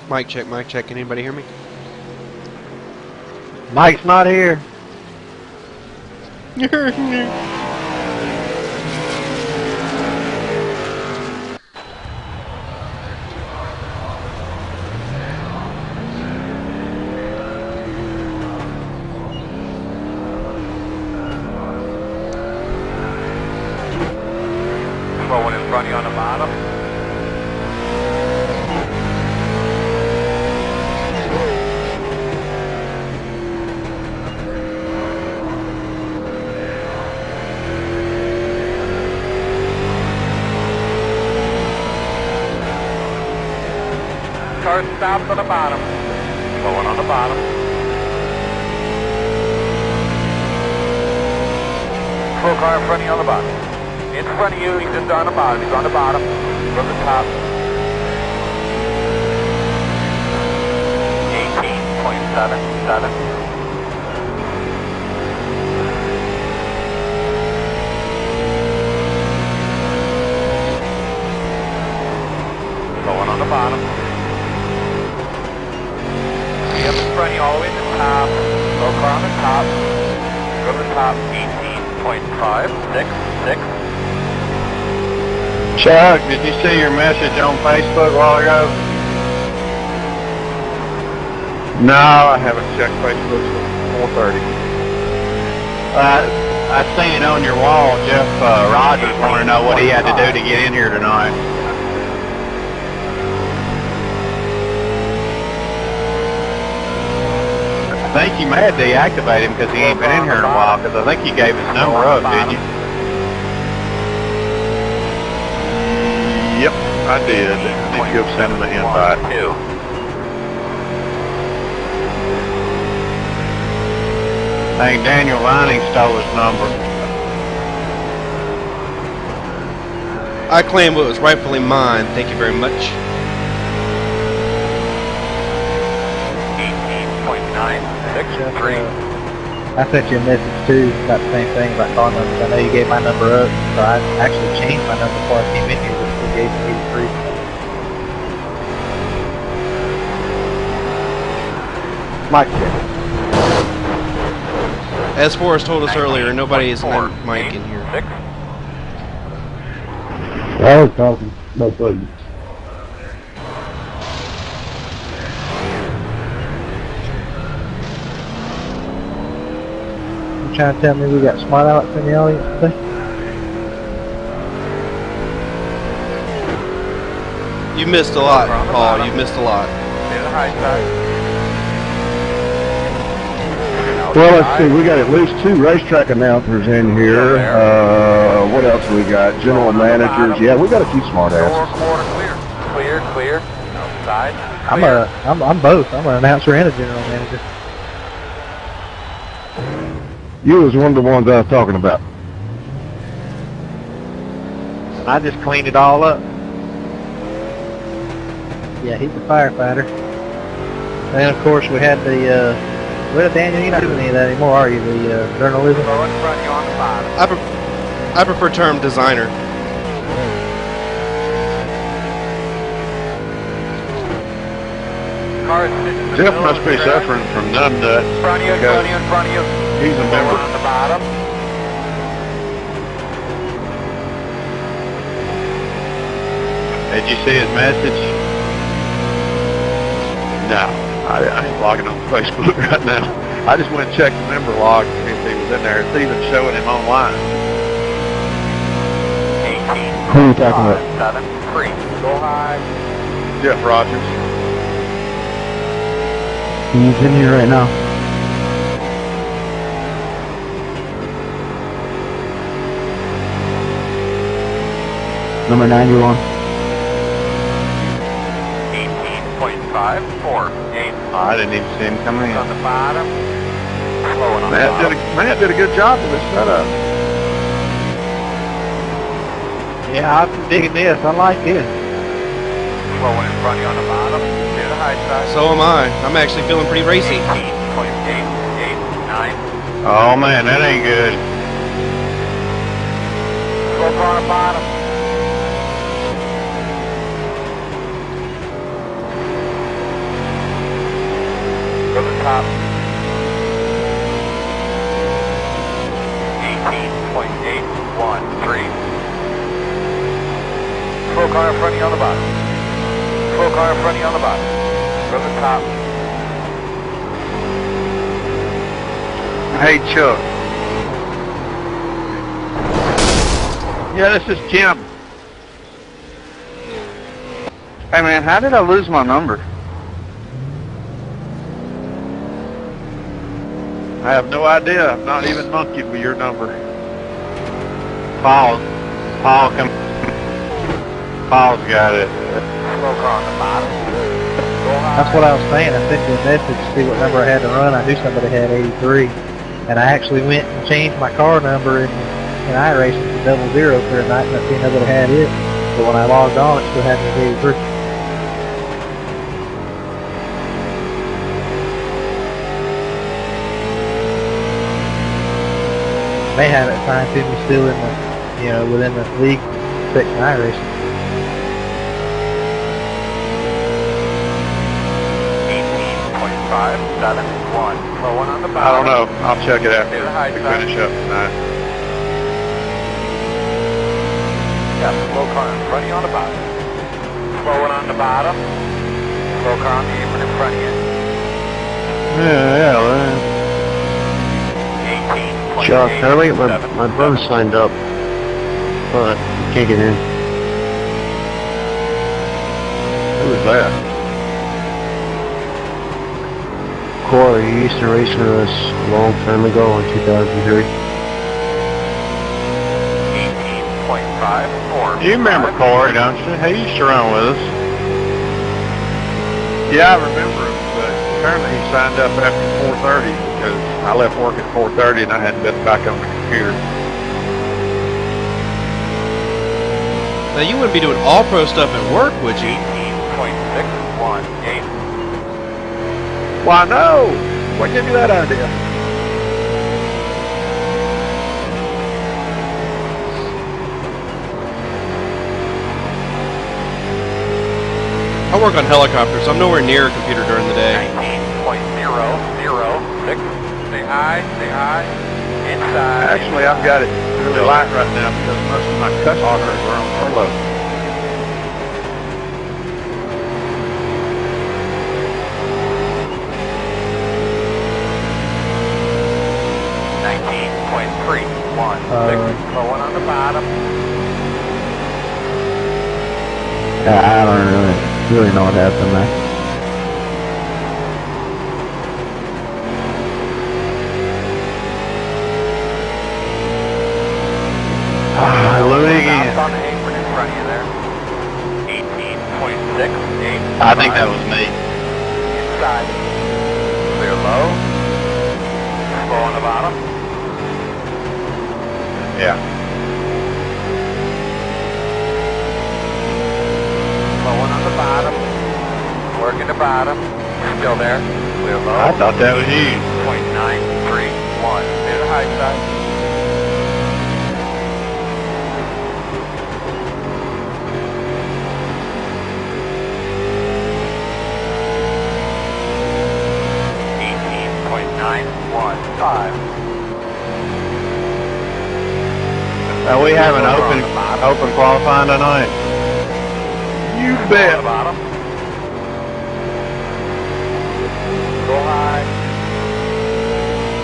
Mic check, mic check. Can anybody hear me? Mike's not here. One in front of you on the bottom. Car stopped on the bottom. Going on the bottom. Full car in front of you on the bottom. In front of you, he's just on the bottom. He's on the bottom. From the top. 18.77. Going on the bottom. Three up in front of you, all the way to the top. Low car on the top. From the top, 18.566. Chuck, did you see your message on Facebook a while ago? No, I haven't checked Facebook since 4:30. I seen on your wall, Jeff Rogers wanted to know what he had to do to get in here tonight. I think you may have deactivated him because he ain't been in here in a while, because I think you gave his number up, did you? Yep, I did. I think you'll send him an invite. I think Daniel Vining stole his number. I claim what was rightfully mine. Thank you very much. 18.963. I sent you a message too about the same thing about calling numbers. I know you gave my number up, so I actually changed my number before I came in here. Just gave me 83. Mike check. As Forrest told us earlier, nobody is named Mike in here. I was talking about buttons. You trying to tell me we got smart Alex in the audience today? You missed a lot, Paul. You missed a lot. Well, let's see. We got at least 2 racetrack announcers in here. What else we got? General managers. Yeah, we got a few smart asses. Clear. Outside. I'm both. I'm an announcer and a general manager. You was one of the ones I was talking about. I just cleaned it all up. Yeah, he's a firefighter. And of course we had the, well, Daniel, you're not doing any of that anymore, are you? The journalism? I prefer term designer. Jeff must be suffering from numbnut. In front of you. He's a member. On the bottom. Did you see his message? No, I ain't logging on Facebook right now. I just went and checked the member log to see if he was in there. It's even showing him online. 18. Who are you talking about? 7-3. Go high. Jeff Rogers. He's in here right now. Number 91. 18.54. I didn't even see him come in. On the bottom. Slowing on the Matt bottom. did a good job with this setup. Yeah, I'm digging this. I like this. Slowing in front of you on the bottom. Near the high side. So am I. I'm actually feeling pretty racy. 18.889. Oh man, that ain't good. Slow car on the bottom. Go to the top. 18.813. Slow car in front of you on the bottom. Slow car in front of you on the bottom. Go to the top. Hey, Chuck. Yeah, this is Jim. Hey, man, how did I lose my number? I have no idea. I'm not even monkeyed with your number. Paul's got it. Slow car on the bottom. That's what I was saying. I sent you a message to see what number I had to run. I knew somebody had 83. And I actually went and changed my car number in iRacing to 00 for a night, and I seen nobody had it. But when I logged on, it still had me at 83. May have it assigned to me still in the, within the league section iRacing. 18.571. Slow one on the bottom. I don't know. I'll check it after we finish up tonight. Got a slow car in front of you on the bottom. Slow one on the bottom. Slow car on the apron in front of you. Yeah, well, 18.877. Chuck, I think my brother signed up, but he can't get in. Who was that? Corey, he used to race with us a long time ago in 2003. 18.54. You remember Corey, don't you? He used to run with us. Yeah, I remember him, but apparently he signed up after 4:30 because I left work at 4:30 and I hadn't been back on the computer. Now, you wouldn't be doing all-pro stuff at work, would you? 18.618. Why, no! What gave you that idea? I work on helicopters. I'm nowhere near a computer during the day. 19.006. Stay high, inside. Actually, I've got it really light right now because most of my customers are on furlough. Slow one on the bottom. I don't really know what happened there. Loading in. On the apron in front of you there. 18.68. I think that was me. Inside. Clear low. Slow on the bottom. Yeah. Slow one on the bottom. Working the bottom. Still there. Clear low. I thought that was you. 0.931. Near the high side. Are we having open qualifying tonight? You bet. Bottom. Go high.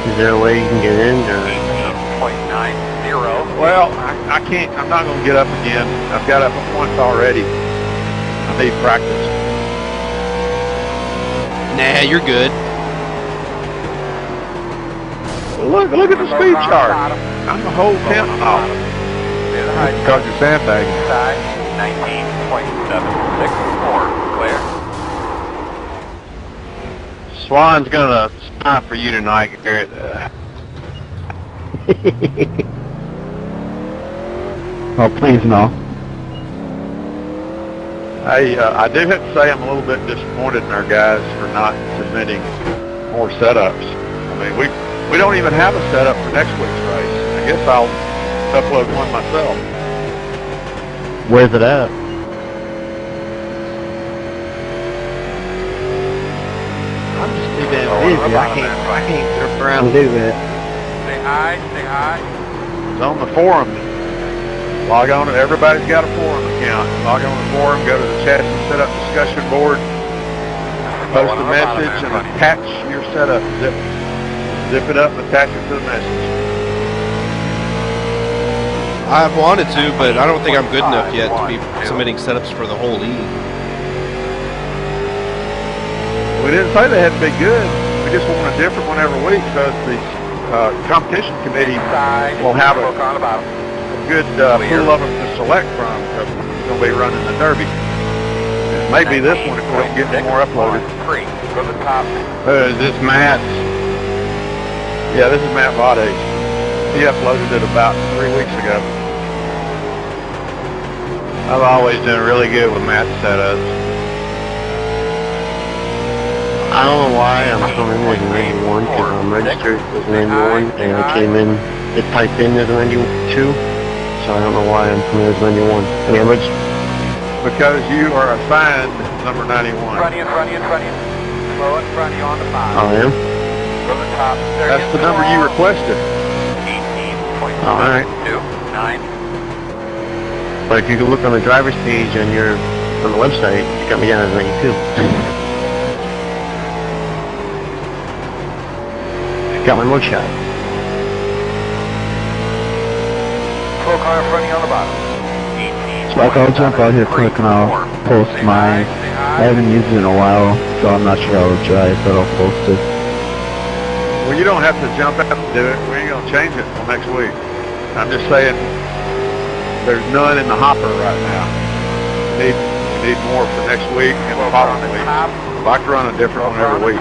Is there a way you can get in? Or? 18.90. Well, I can't. I'm not going to get up again. I've got up once already. I need practice. Nah, you're good. Look at the speed chart. I'm a whole tenth off. Because you're sandbagging. Side 19.764. Clear. Swan's gonna spy for you tonight, Garrett. Oh, please no. Hey, I do have to say I'm a little bit disappointed in our guys for not submitting more setups. I mean, we don't even have a setup for next week's race. I guess I'll upload one myself. Where's it at? I'm just too damn busy. I can't jump around and do that. Stay high, stay high. It's on the forum. Log on to, everybody's got a forum account. Log on to the forum, go to the chassis setup discussion board, post a message, and attach your setup. Zip it up and attach it to the message. I've wanted to, but I don't think I'm good enough yet to be submitting setups for the whole league. We didn't say they had to be good. We just want a different one every week because the competition committee will have a good pool of them to select from because we're going to be running the Derby. It may be this one if we don't get any more uploaded. Go to the top. Is this Matt's? Yeah, this is Matt Vade. He uploaded it about 3 weeks ago. I've always done really good with Matt's setups. I don't know why I'm coming in as 91 because I'm registered as 91 and I came in, it typed in as 92, so I don't know why I'm coming as 91. And I'm registered. Because you are assigned number 91. Front you, front you, front you. Slow in front of you on the 5. I am? Go to the top. That's the number you requested. 18.2. Alright. 9. But if you can look on the driver's page on the website, it got me down as 92. Got my mugshot. Slow car in front of you on the bottom. 18. So I'll jump out here quick and I'll post mine. I haven't used it in a while, so I'm not sure I'll try it, but I'll post it. Well, you don't have to jump out and do it. We ain't going to change it until next week. I'm just saying there's none in the hopper right now. We need more for next week and the following week. I'd like to run a different one every week.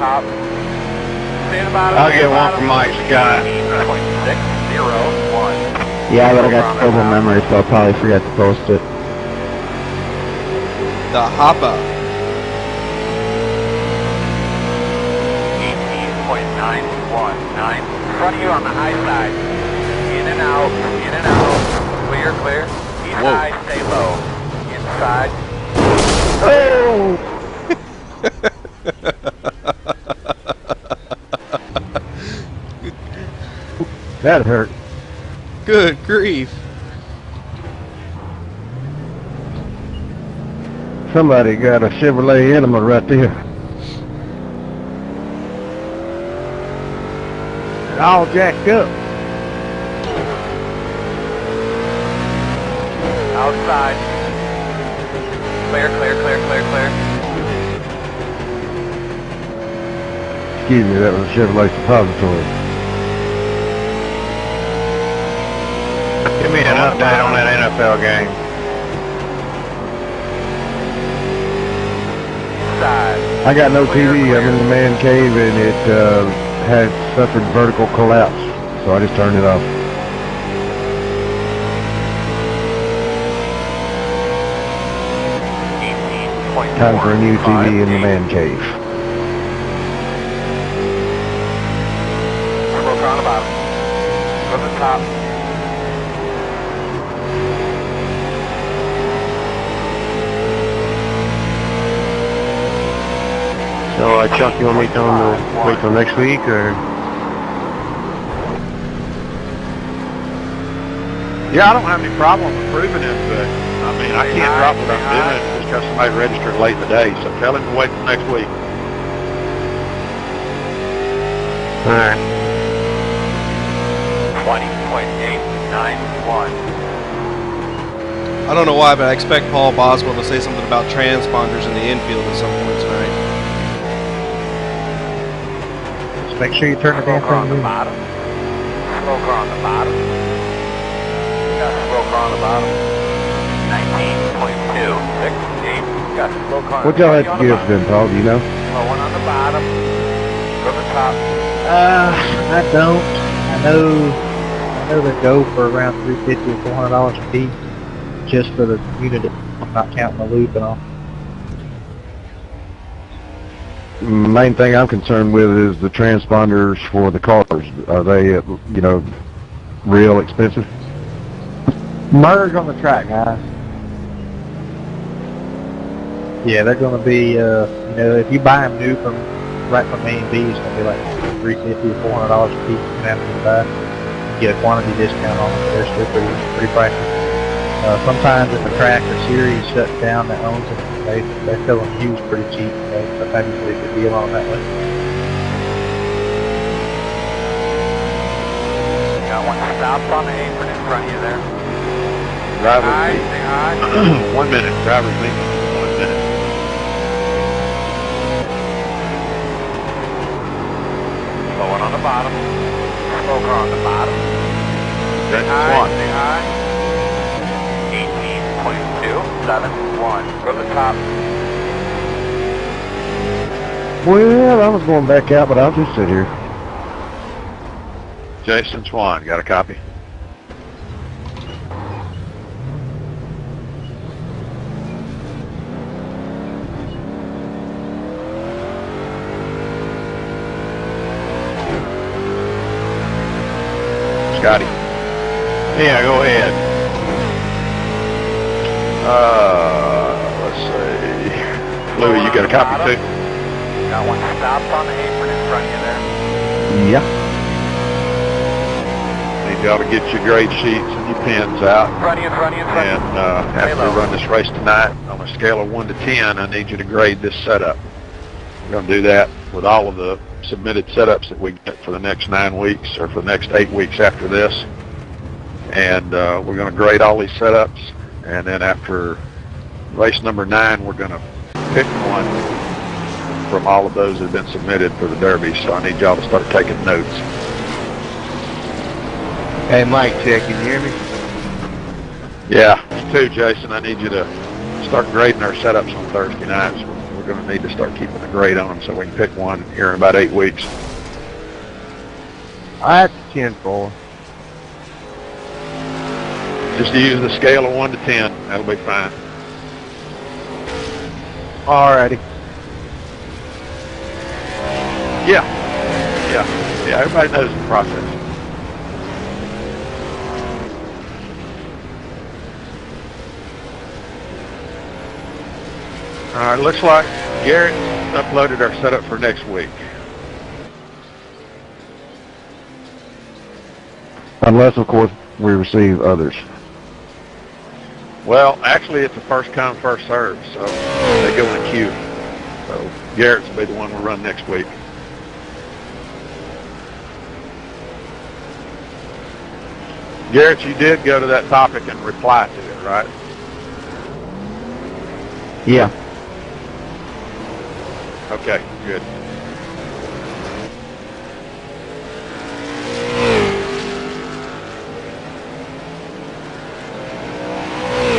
I'll get one from Mike Scott. 6.601. Yeah, but I got terrible memory, so I'll probably forget to post it. The hopper. 18.919. In front of you on the high side. In and out, in and out. Clear, clear. East side, stay low. Inside. Oh! That hurt. Good grief. Somebody got a Chevrolet Enema right there. All jacked up. Outside. Clear, clear, clear, clear, clear. Excuse me, that was a Chevrolet Suppository. Give me an update on that NFL game. Inside. I got no TV. I'm in the man cave and it had suffered vertical collapse, so I just turned it off. Time for a new TV in the man cave. Smoke on the bottom. Go to the top. So, Chuck, you want me to tell him to wait till next week, or? Yeah, I don't have any problem approving it, but I mean, I can't drop what I'm doing just because somebody registered late in the day, so tell him to wait till next week. Alright. 20.891. I don't know why, but I expect Paul Boswell to say something about transponders in the infield at some point tonight. Just make sure you turn the damn Smoker on thing the in. bottom. Smoker on the bottom. Got smoker on the bottom. 19.268. Got smoker on What y'all had to give then, Paul? Do you know? Slow one on the bottom. Go to the top. I don't. I know they go for around $350 or $400 a piece, just for the unit. I'm not counting the loop and all. Main thing I'm concerned with is the transponders for the cars. Are they, you know, real expensive? Merge on the track, guys. Yeah, they're going to be, you know, if you buy them new from right from A and B is going to be like $350 or $400 a piece. You're going to have to buy. Get a quantity discount on them. They're still pretty pricey. Sometimes if a track or series shuts down that owns them, they sell them used pretty cheap. Sometimes you get a good deal on that one. Got one stop on the apron in front of you there. Driver's Hi, meeting. say hi. 1 minute. Driver's meeting. 1 minute. Slowing on the bottom. Slow car on the bottom. That's Hi, one. say hi. 18.271. Go to the top. Well, I was going back out, but I'll just sit here. Jason Swan, got a copy? Scotty. Yeah, go ahead. Let's see. Louie, you got a copy too? Got one stop on the apron in front of you there. Yeah. Need y'all to get your grade sheets and your pens out. In front of you, in front of you, in front of you. And after we run this race tonight, on a scale of 1 to 10, I need you to grade this setup. We're going to do that with all of the submitted setups that we get for the next 9 weeks or for the next 8 weeks after this. And we're going to grade all these setups. And then after race number 9, we're going to pick one from all of those that have been submitted for the Derby. So I need y'all to start taking notes. Hey, Mike, check. Can you hear me? Yeah, you too, Jason. I need you to start grading our setups on Thursday nights. We're going to need to start keeping a grade on them so we can pick one here in about 8 weeks. I have 10-4. Just use the scale of 1 to 10. That'll be fine. Alrighty. Yeah, everybody knows the process. All right, looks like Garrett uploaded our setup for next week. Unless, of course, we receive others. Well, actually, it's a first come, first serve, so they go in a queue. So Garrett's will be the one we'll run next week. Garrett, you did go to that topic and reply to it, right? Yeah. Okay, good.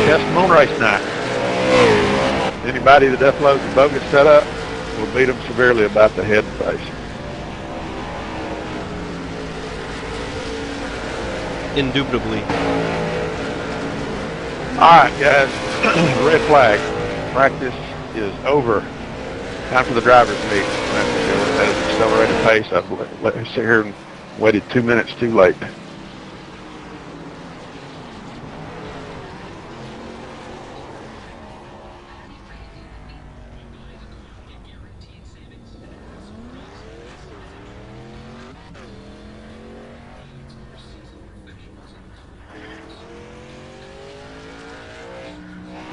Test them on race night. Anybody that uploads a bogus setup will beat them severely about the head and face. Indubitably. All right, guys. Red flag. Practice is over. Time for the driver's meet. At an accelerated pace. I've let me sit here and waited 2 minutes too late.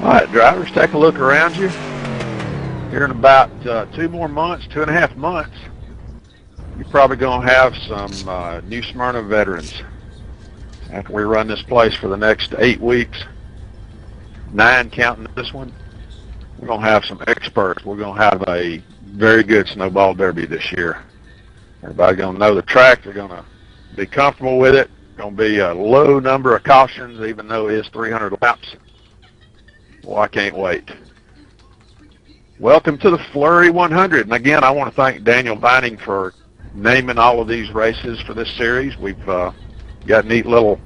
All right, drivers, take a look around you. Here in about 2 more months, 2.5 months, you're probably going to have some new Smyrna veterans. After we run this place for the next 8 weeks, 9 counting this one, we're going to have some experts. We're going to have a very good Snowball Derby this year. Everybody's going to know the track. They're going to be comfortable with it. Going to be a low number of cautions, even though it is 300 laps. Well, I can't wait. Welcome to the Flurry 100. And again, I want to thank Daniel Vining for naming all of these races for this series. We've got neat little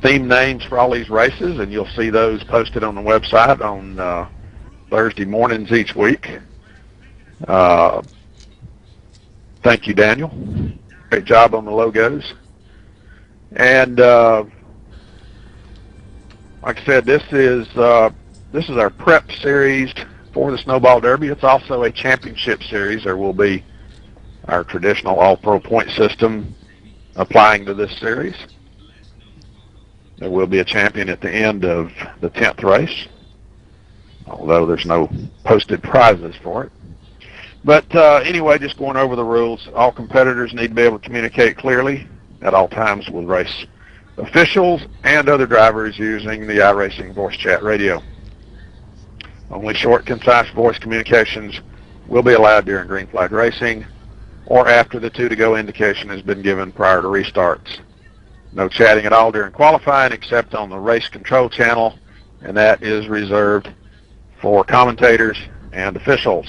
theme names for all these races, and you'll see those posted on the website on Thursday mornings each week. Thank you, Daniel. Great job on the logos. And like I said, this is our prep series for the Snowball Derby. It's also a championship series. There will be our traditional all-pro point system applying to this series. There will be a champion at the end of the 10th race, although there's no posted prizes for it. But anyway, just going over the rules, all competitors need to be able to communicate clearly at all times with race officials and other drivers using the iRacing voice chat radio. Only short, concise voice communications will be allowed during green flag racing or after the 2-to-go indication has been given prior to restarts. No chatting at all during qualifying except on the race control channel, and that is reserved for commentators and officials.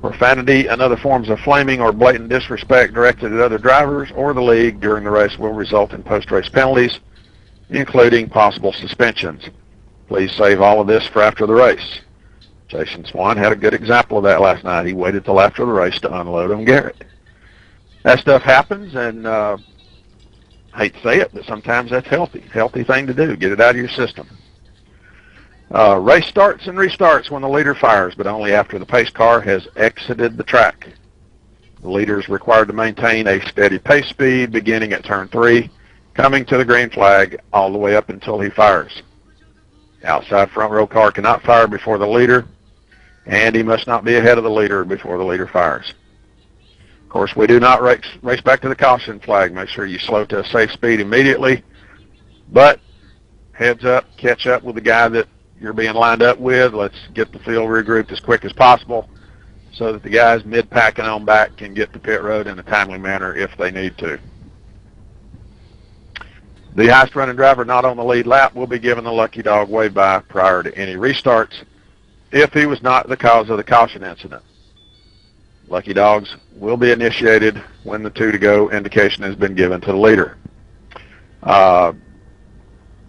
Profanity and other forms of flaming or blatant disrespect directed at other drivers or the league during the race will result in post-race penalties, including possible suspensions. Please save all of this for after the race. Jason Swan had a good example of that last night. He waited till after the race to unload on Garrett. That stuff happens, and I hate to say it, but sometimes that's healthy. Healthy thing to do. Get it out of your system. Race starts and restarts when the leader fires, but only after the pace car has exited the track. The leader is required to maintain a steady pace speed beginning at turn 3, coming to the green flag all the way up until he fires. The outside front row car cannot fire before the leader, and he must not be ahead of the leader before the leader fires. Of course, we do not race back to the caution flag. Make sure you slow to a safe speed immediately, but heads up, catch up with the guy that you're being lined up with. Let's get the field regrouped as quick as possible so that the guys mid-packing on back can get to pit road in a timely manner if they need to. The highest running driver not on the lead lap will be given the lucky dog wave by prior to any restarts if he was not the cause of the caution incident. Lucky dogs will be initiated when the 2-to-go indication has been given to the leader.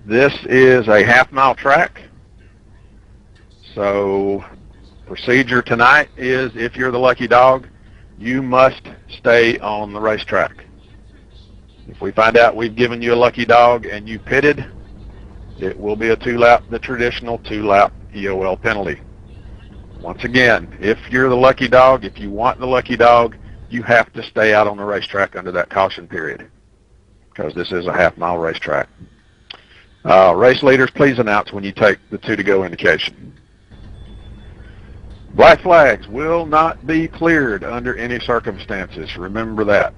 This is a half-mile track. So procedure tonight is if you're the lucky dog, you must stay on the racetrack. If we find out we've given you a lucky dog and you pitted, it will be a the traditional 2-lap EOL penalty. Once again, if you're the lucky dog, if you want the lucky dog, you have to stay out on the racetrack under that caution period because this is a half-mile racetrack. Race leaders, please announce when you take the 2-to-go indication. Black flags will not be cleared under any circumstances. Remember that.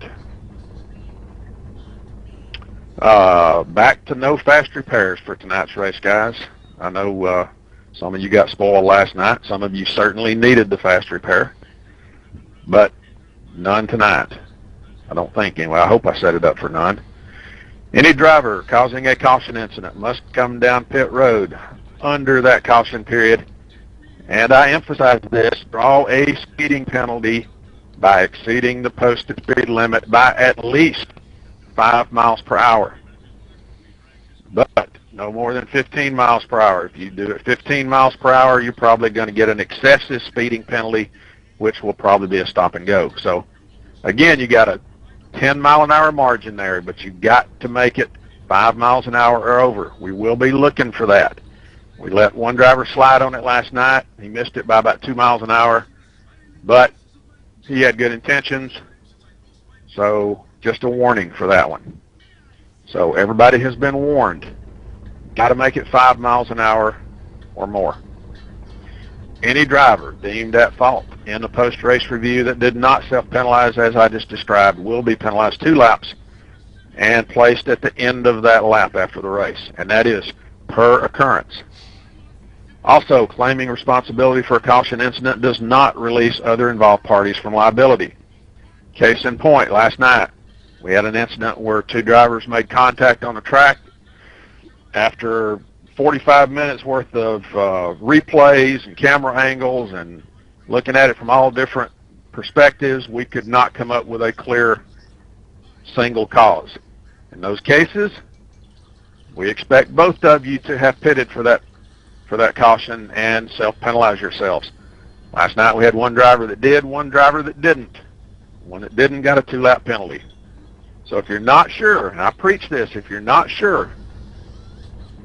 Back to no fast repairs for tonight's race, guys. I know some of you got spoiled last night. Some of you certainly needed the fast repair, but none tonight. I don't think anyway. I hope I set it up for none. Any driver causing a caution incident must come down pit road under that caution period, and I emphasize this, draw a speeding penalty by exceeding the posted speed limit by at least 5 miles per hour, but no more than 15 miles per hour. If you do it 15 miles per hour, you're probably going to get an excessive speeding penalty, which will probably be a stop and go. So again, you got a 10-mile-an-hour margin there, but you got to make it 5 miles an hour or over. We will be looking for that. We let one driver slide on it last night. He missed it by about 2 miles an hour, but he had good intentions, so just a warning for that one. So everybody has been warned. Got to make it 5 miles an hour or more. Any driver deemed at fault in the post-race review that did not self-penalize as I just described will be penalized 2 laps and placed at the end of that lap after the race, and that is per occurrence. Also, claiming responsibility for a caution incident does not release other involved parties from liability. Case in point, last night we had an incident where 2 drivers made contact on the track. After 45 minutes worth of replays and camera angles and looking at it from all different perspectives, we could not come up with a clear single cause. In those cases, we expect both of you to have pitted for that caution and self-penalize yourselves. Last night we had one driver that did, one driver that didn't. One that didn't got a 2-lap penalty. So if you're not sure, and I preach this, if you're not sure,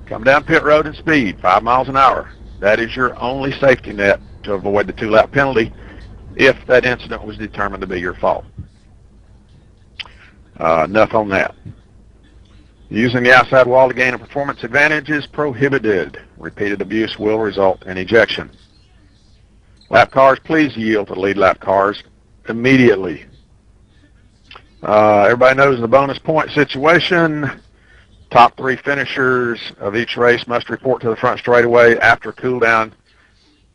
come down pit road and speed 5 miles an hour. That is your only safety net to avoid the 2-lap penalty. if that incident was determined to be your fault. Enough on that. Using the outside wall to gain a performance advantage is prohibited. Repeated abuse will result in ejection. Lap cars, please yield to lead lap cars immediately. Everybody knows the bonus point situation. Top 3 finishers of each race must report to the front straightaway after cool down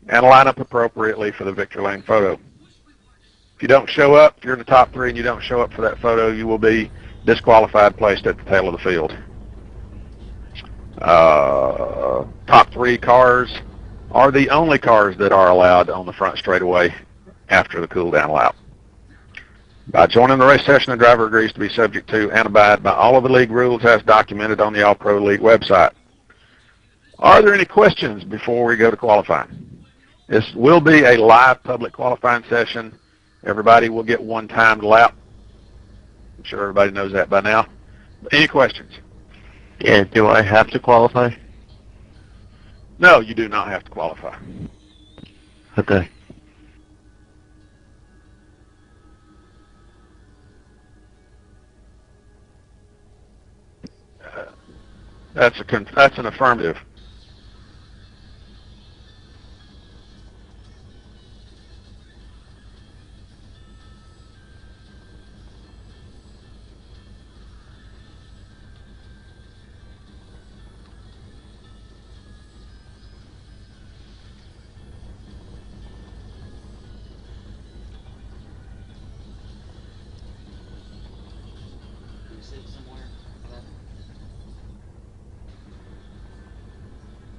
and line up appropriately for the victory lane photo. If you don't show up, if you're in the top 3 and you don't show up for that photo, you will be disqualified, placed at the tail of the field. Top 3 cars are the only cars that are allowed on the front straightaway after the cool down lap. By joining the race session, the driver agrees to be subject to and abide by all of the league rules as documented on the All Pro League website. Are there any questions before we go to qualifying? This will be a live public qualifying session. Everybody will get one timed lap. I'm sure everybody knows that by now. Any questions? Yeah, do I have to qualify? No, you do not have to qualify. Okay. That's an affirmative.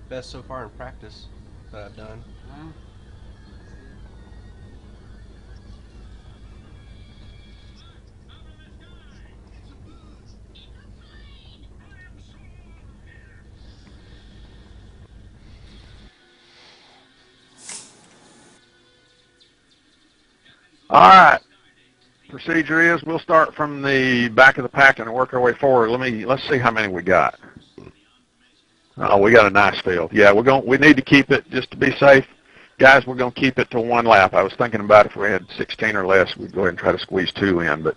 Best so far in practice that I've done. All right. Procedure is we'll start from the back of the pack and work our way forward. Let's see how many we got. Oh, we got a nice field. Yeah, we need to keep it just to be safe. Guys, we're going to keep it to 1 lap. I was thinking about if we had 16 or less, we'd go ahead and try to squeeze 2 in. But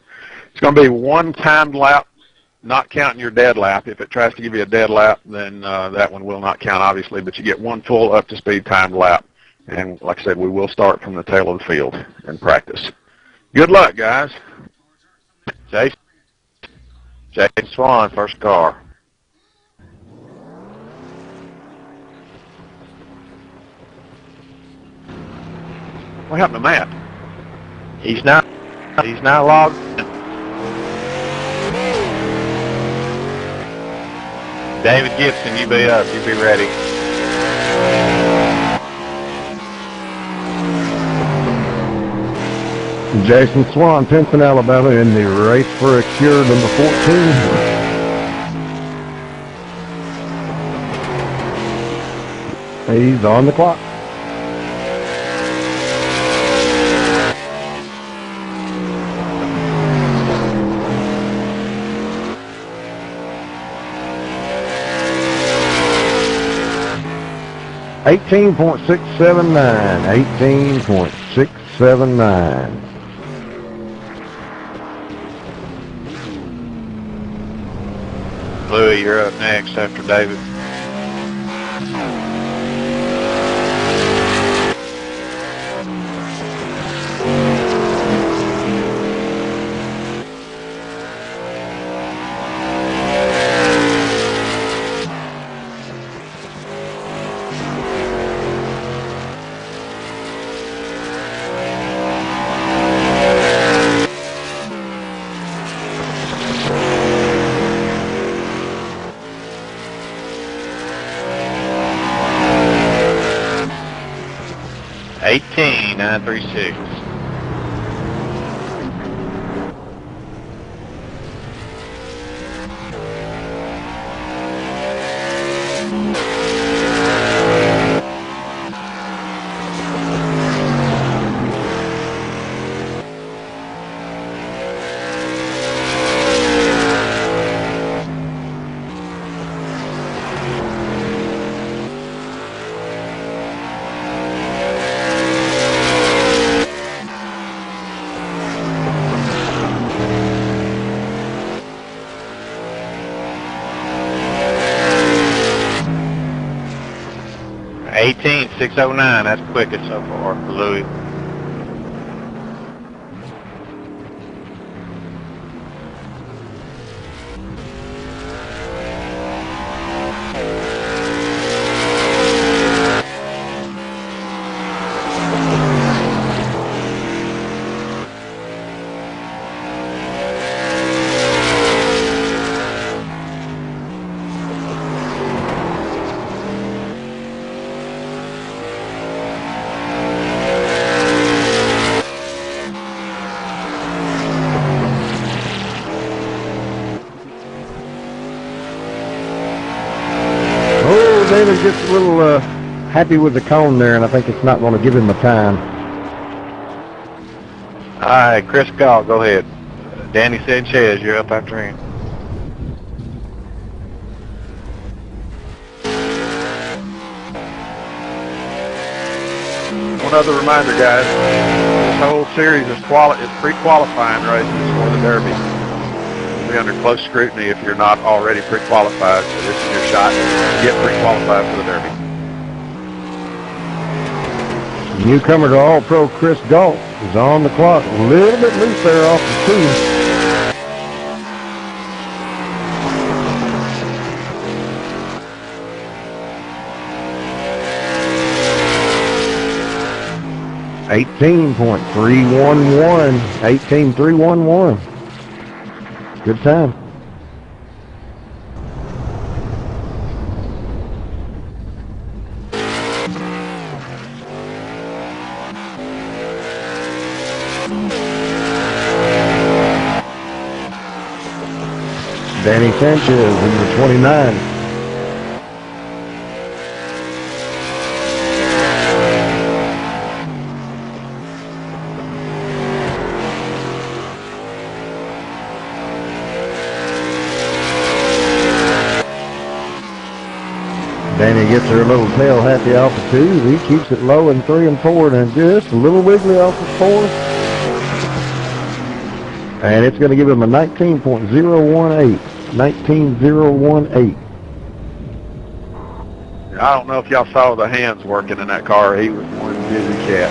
it's going to be 1 timed lap, not counting your dead lap. If it tries to give you a dead lap, then that one will not count, obviously. But you get 1 full up-to-speed timed lap. And like I said, we will start from the tail of the field in practice. Good luck, guys. Jason Swan, first car. What happened to Matt? He's not logged in. David Gibson, you be up. You be ready. Jason Swan, Pinson, Alabama, in the race for a cure number 14. He's on the clock. $18.679. Louis, you're up next after David. $18,936. 18.609. That's quickest so far for Louis. David gets a little happy with the cone there, and I think it's not going to give him the time. All right, Chris Gall, go ahead. Danny Sanchez, you're up after him. One other reminder, guys. This whole series is pre-qualifying races for the Derby. You'll be under close scrutiny if you're not already pre-qualified, so this is your shot to get pre-qualified for the Derby. Newcomer to All-Pro Chris Galt is on the clock. A little bit loose there off the two. .311, 18.311. Good time. Danny Sanchez, number 29. Danny gets her little tail happy off the two. He keeps it low in 3 and 4, and just a little wiggly off the 4. And it's going to give him a 19.018. 19.018. I don't know if y'all saw the hands working in that car. He was one busy cat.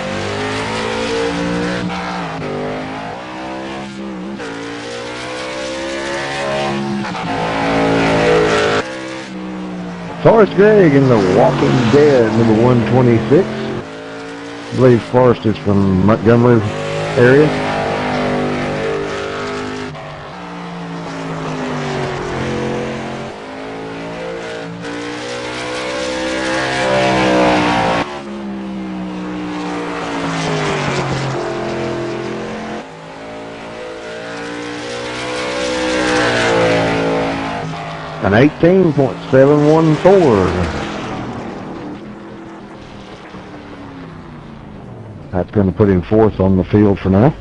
Forrest Gregg in the Walking Dead, number 126. I believe Forrest is from Montgomery area. An 18.714. That's going to put him 4th on the field for now.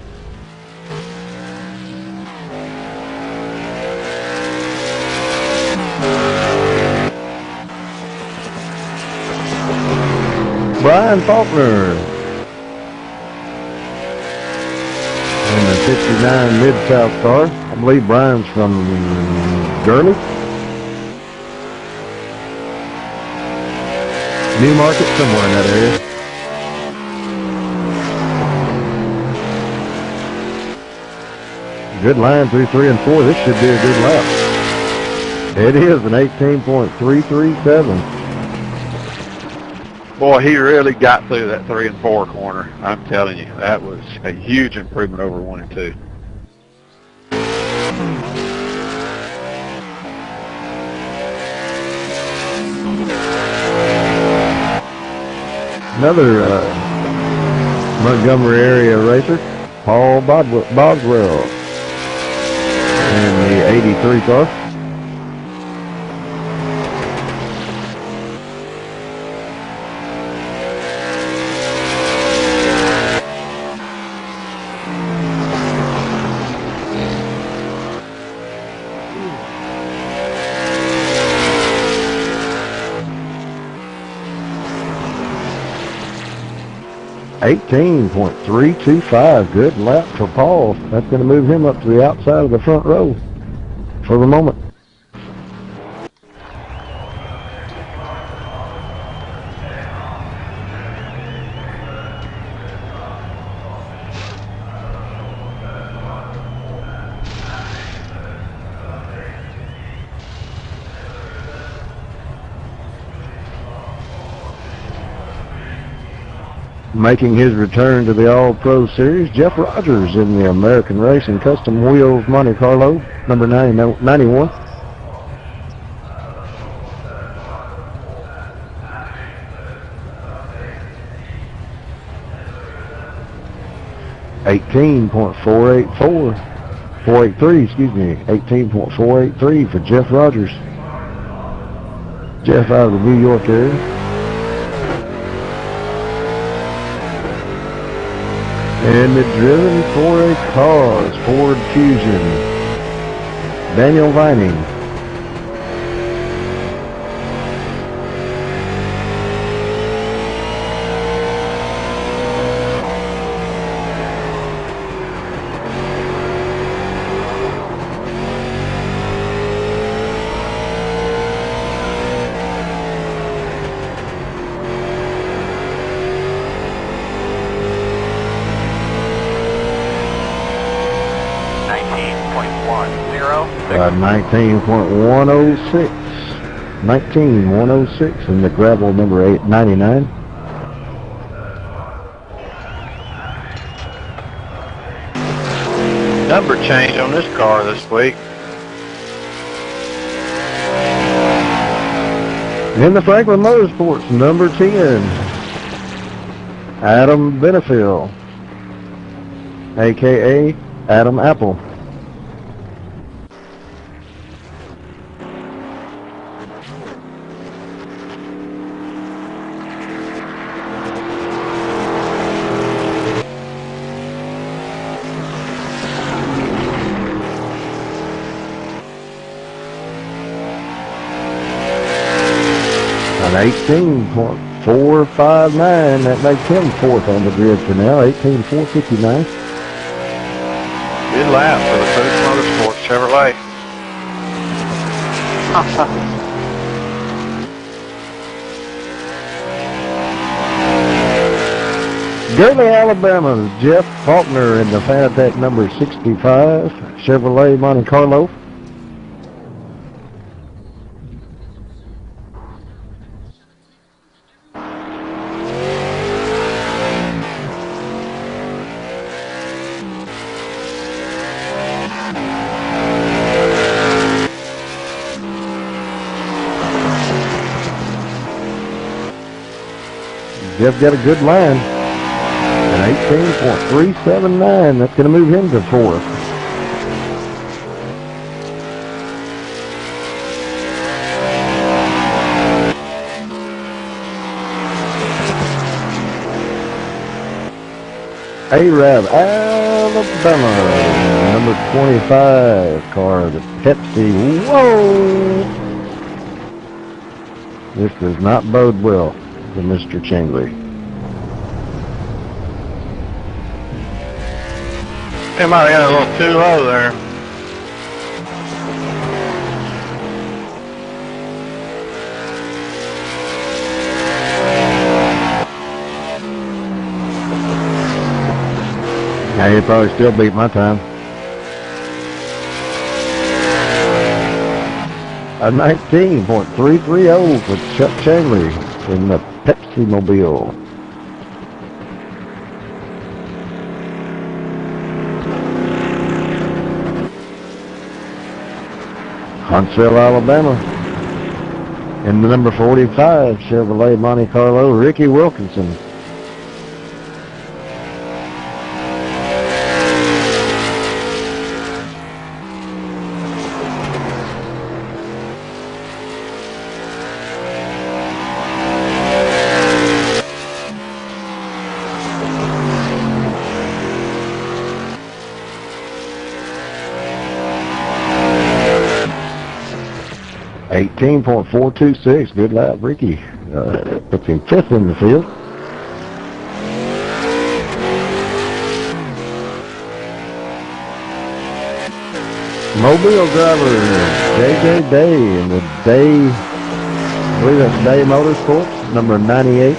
Brian Faulkner in the 59 Mid-South car. I believe Brian's from Gurney. New Market, somewhere in that area. Good line through 3 and 4. This should be a good lap. It is an 18.337. Boy, he really got through that 3 and 4 corner. I'm telling you, that was a huge improvement over 1 and 2. Another Montgomery area racer, Paul Boswell, in the 83 car. .325, good lap for Paul. That's going to move him up to the outside of the front row for the moment. Making his return to the All-Pro Series, Jeff Rogers in the American Racing Custom Wheels Monte Carlo, number 91. .483, excuse me, 18.483 for Jeff Rogers. Jeff out of the New York area. And the driven for a cause, Ford Fusion, Daniel Vining. By 19.106. 19.106 in the gravel number 899. Number change on this car this week. In the Franklin Motorsports number 10, Adam Benefiel, aka Adam Apple. An 18.459, that makes him fourth on the grid for now, 18.459. Good lap for the First Motorsports Chevrolet. Gurley, Alabama, Jeff Faulkner in the Fanatec number 65, Chevrolet Monte Carlo. Jeff got a good line. An 18.379. That's going to move him to fourth. Arab, Alabama, number 25 car, the Pepsi. Whoa! This does not bode well for Mr. Chingley. He might have got a little too low there. Yeah, he'd probably still beat my time. A 19.330 for Chuck Chingley in the Pepsi Mobile. Huntsville, Alabama. In the number 45 Chevrolet Monte Carlo, Ricky Wilkinson. .426, good lap, Ricky. Puts him fifth in the field. Mobile driver, J.J. Day in the Day, I believe that's Day Motorsports, number 98.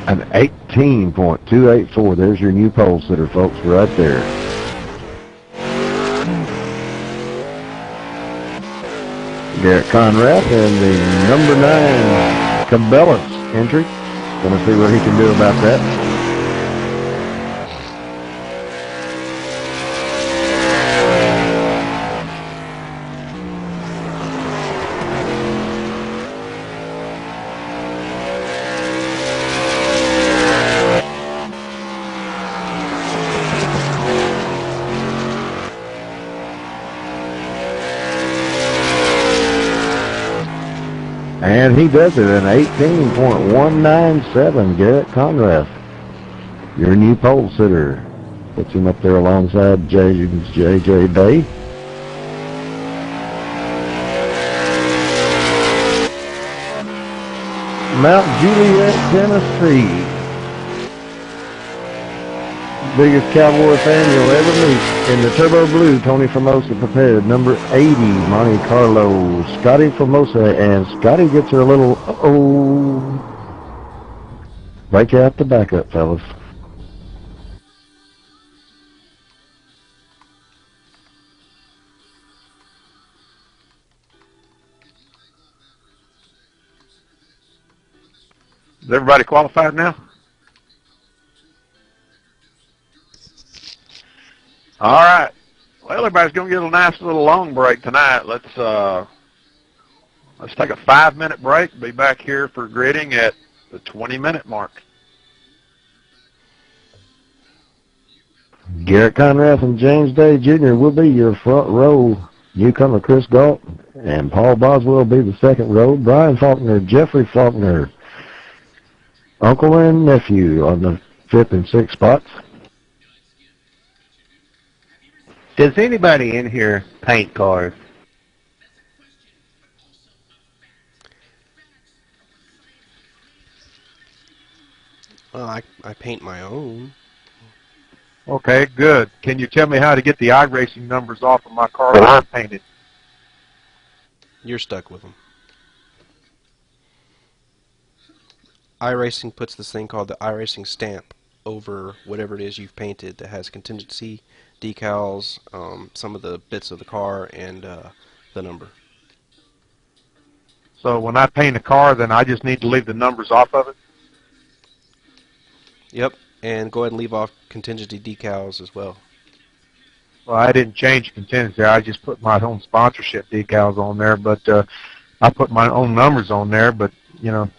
An 18.284. There's your new pole sitter, folks, right there. Garrett Conrad and the number 9 Cabela's entry. Gonna see what he can do about that. And he does it in 18.197, Garrett Conrad. Your new pole sitter. Puts him up there alongside J.J. Bay. Mount Juliet, Tennessee. Biggest Cowboy fan you'll ever meet. In the Turbo Blue, Tony Formosa prepared. Number 80, Monte Carlo, Scotty Formosa, and Scotty gets her a little, break out the backup, fellas. Is everybody qualified now? All right. Well, everybody's going to get a nice little long break tonight. Let's take a 5-minute break. Be back here for gridding at the 20-minute mark. Garrett Conrad and James Day Jr. will be your front row. Newcomer Chris Galt and Paul Boswell will be the second row. Brian Faulkner, Jeffrey Faulkner, uncle and nephew on the 5th and 6th spots. Does anybody in here paint cars? Well, I paint my own. Okay, good. Can you tell me how to get the iRacing numbers off of my car that I painted? You're stuck with them. iRacing puts this thing called the iRacing stamp over whatever it is you've painted that has contingency decals, some of the bits of the car, and the number. So when I paint a car, then I just need to leave the numbers off of it? Yep, and go ahead and leave off contingency decals as well. Well, I didn't change contingency. I just put my own sponsorship decals on there, but I put my own numbers on there, but, you know,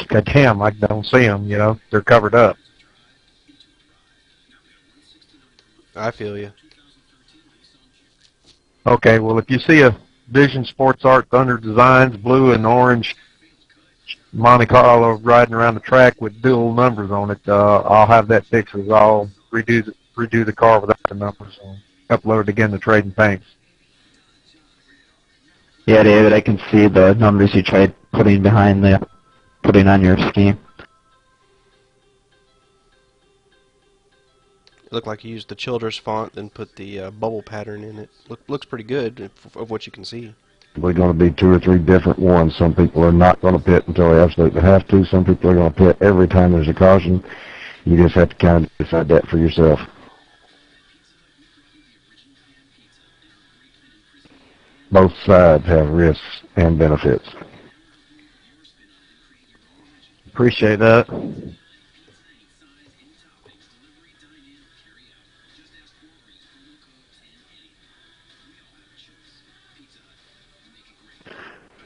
goddamn, I don't see them, you know. They're covered up. I feel you. Okay, well, if you see a Vision Sports Art Thunder Designs blue and orange Monte Carlo riding around the track with dual numbers on it, I'll have that fixed. I'll redo the car without the numbers on. Upload it again to Trade and Paints. Yeah, David, I can see the numbers you tried putting on your scheme. It looked like you used the Childress font, then put the bubble pattern in it. Looks pretty good of what you can see. We're going to be 2 or 3 different ones. Some people are not going to pit until they absolutely have to. Some people are going to pit every time there's a caution. You just have to kind of decide that for yourself. Both sides have risks and benefits. Appreciate that.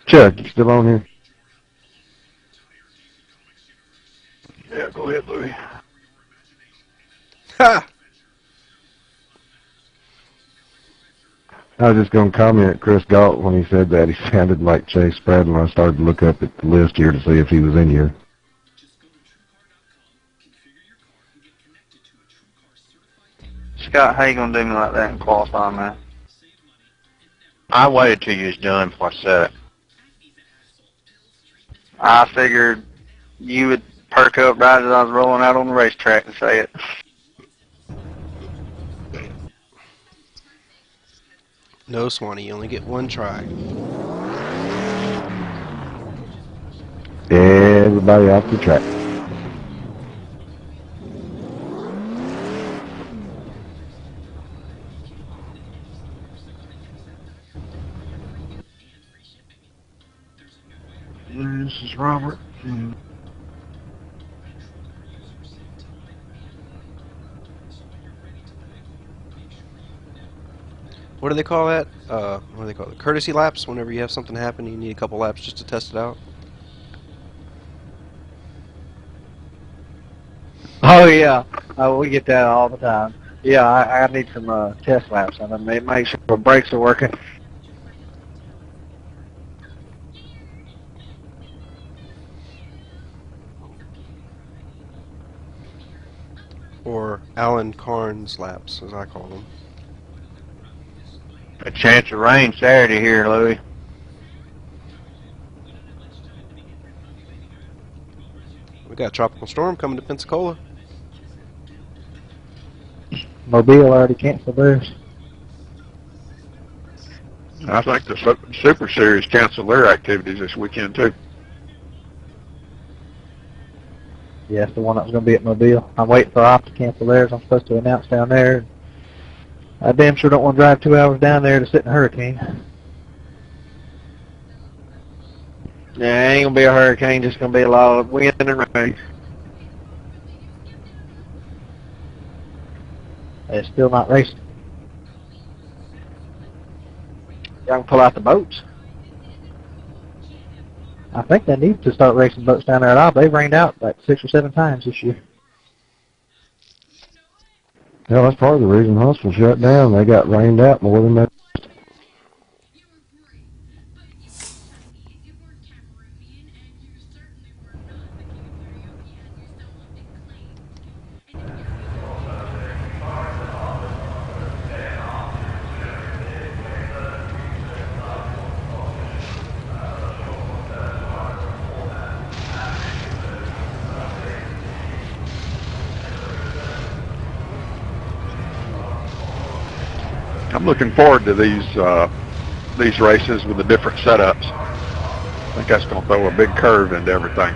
Chuck, you still on here? Yeah, go ahead, Louie. Ha! I was just going to comment at Chris Galt when he said that. He sounded like Chase Spradlin. I started to look up at the list here to see if he was in here. Scott, how you going to do me like that in qualifying, man? I waited till you was done before I said it. I figured you would perk up right as I was rolling out on the racetrack and say it. No, Swanee, you only get one try. Everybody off the track. What do they call that? What do they call it? Courtesy laps. Whenever you have something happen, you need a couple laps just to test it out. Oh yeah, we get that all the time. Yeah, I need some test laps on them. Make sure the brakes are working. Or Alan Carnes laps, as I call them. A chance of rain Saturday here, Louie. We got a tropical storm coming to Pensacola. Mobile already canceled theirs. I think the Super Series canceled their activities this weekend too. Yeah, it's the one that was going to be at Mobile. I'm waiting for Op to cancel theirs. I'm supposed to announce down there. I damn sure don't want to drive 2 hours down there to sit in a hurricane. Yeah, it ain't gonna be a hurricane, just gonna be a lot of wind and rain. It's still not racing. Y'all can pull out the boats. I think they need to start racing boats down there at Op. They've rained out like 6 or 7 times this year. Yeah, that's part of the reason Huntsville shut down. They got rained out more than that. I'm looking forward to these races with the different setups. I think that's going to throw a big curve into everything.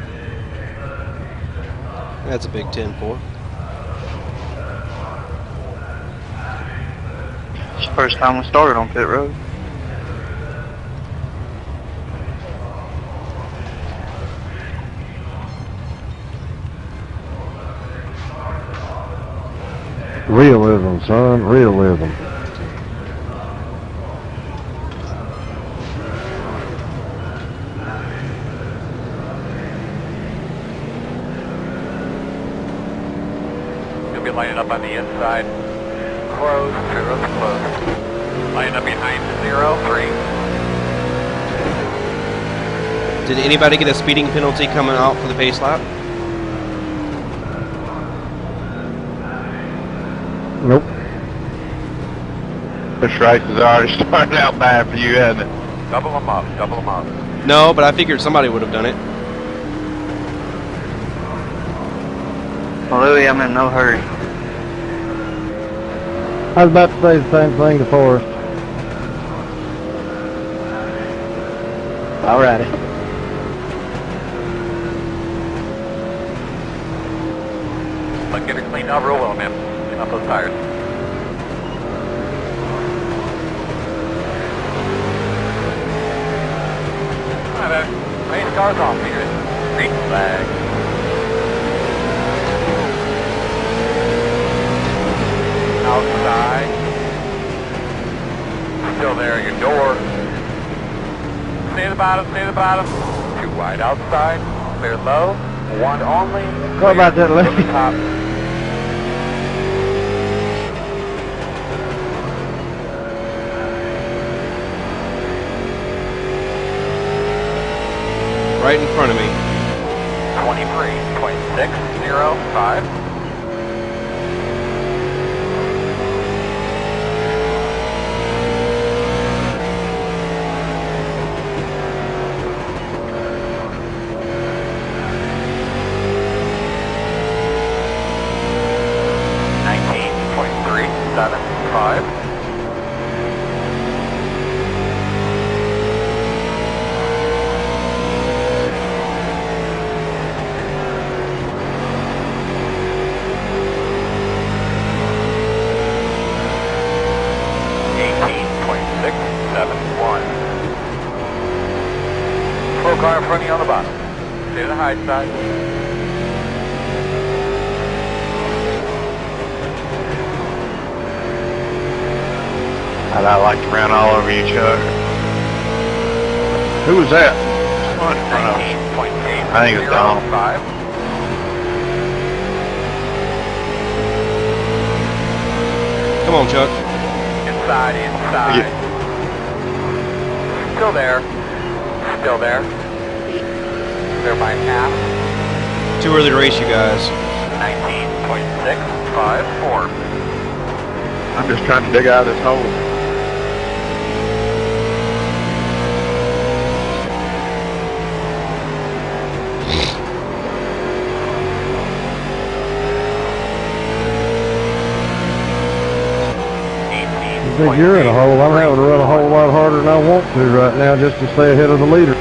That's a big 10-4. It's the first time we started on pit road. Realism, son, realism. You'll be lining up on the inside. Close, zero's close. Lining up behind 0, 3. Did anybody get a speeding penalty coming out for the pace lap? Nope. This race has already started out bad for you, hasn't it? Double them up, double them up. No, but I figured somebody would have done it. Well, Louie, I'm in no hurry. I was about to say the same thing to Forrest. Alrighty. But get it cleaned up real well, man. Clean up those tires. Alright, man. Lay the cars off, Peter. Green flag. Outside. Still there, your door. Stay at the bottom, stay at the bottom. 2 wide outside. Clear low. 1 only. What about that left? Clear top. Right in front of me. 23.605. Car in front of you on the bottom. Stay to the high side. I like to run all over you, Chuck. Who was that? Someone in front of us. I think it's Donald. Come on, Chuck. Inside. Still there. They're by half. Too early to race, you guys. 19.654. I'm just trying to dig out of this hole. I think you're in a hole. I'm having to run a whole lot harder than I want to right now just to stay ahead of the leader.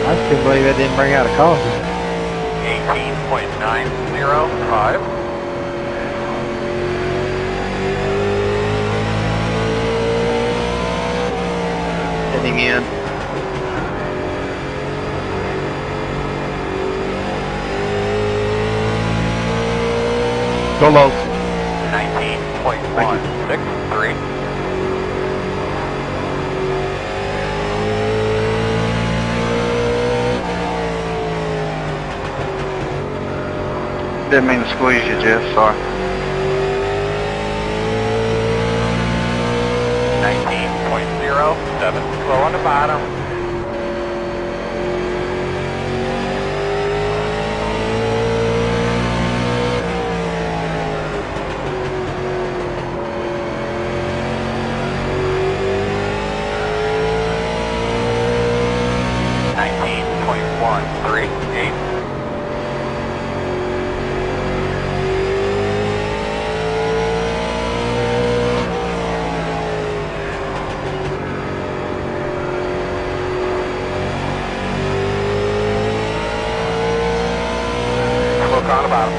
I still believe I didn't bring out a coffee. 18.905. Heading in. Go low. 19.163. Didn't mean to squeeze you, Jeff. Sorry. 19.07. Slow on the bottom. On the bottom.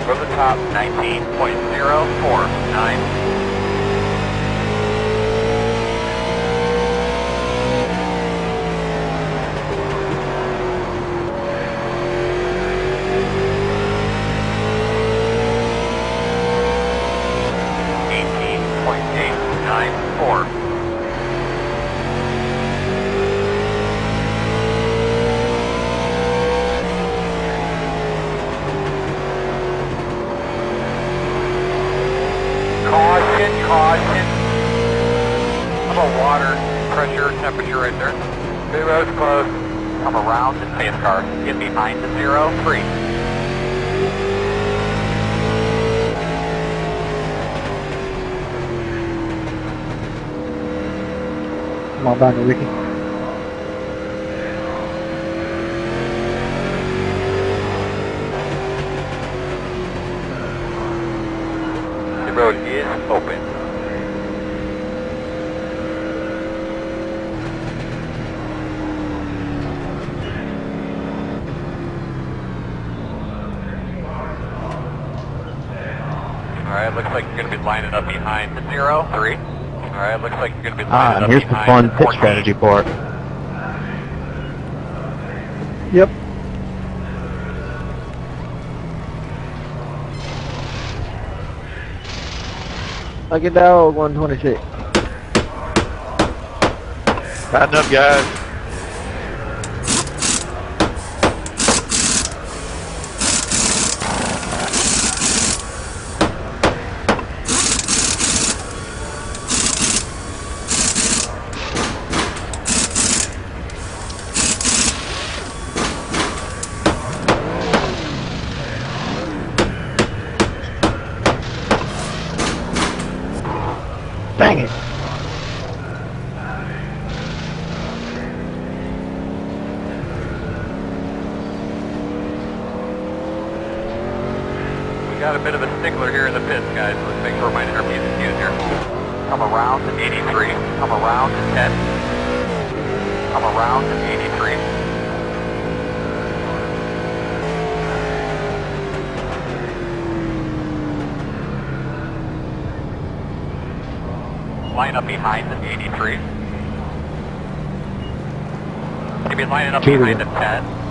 Go to the top, 19.049. Caution. I'm a water pressure temperature right there. Two rows close. Come around the space car. Get behind the 03. Come on back, Ricky. The road is open. Alright, looks like you're going to be lining up behind the 03. Alright, looks like you're going to be lining up Here's the behind fun the pit 14. strategy part. Yep. Look at dog 126. Tighten up, guys. got a bit of a stickler here in the pits, guys. Let's make sure my intermediate is used here. Come around to 83. Come around to 10. Come around to 83. Line up behind the 83. Maybe lining up behind the 10.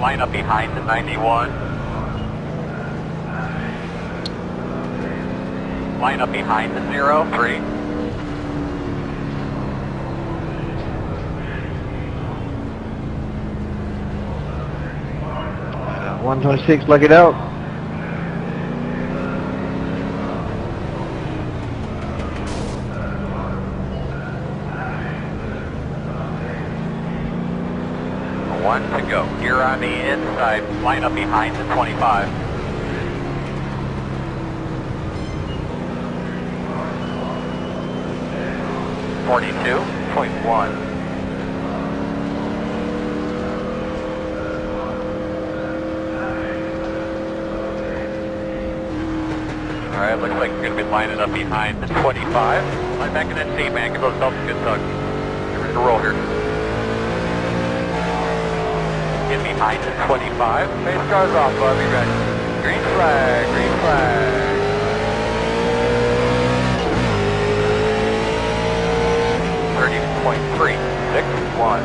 Line up behind the 91. Line up behind the 03. 126, luck it out. One to go. Here on the inside, line up behind the 25. .1. Alright, looks like you're going to be lining up behind the 25. Line back in that seat, man. Give those belts a good tug. Get ready to roll here. Get behind the 25. Face cars off, bud. Be ready. Green flag, green flag. 30.361.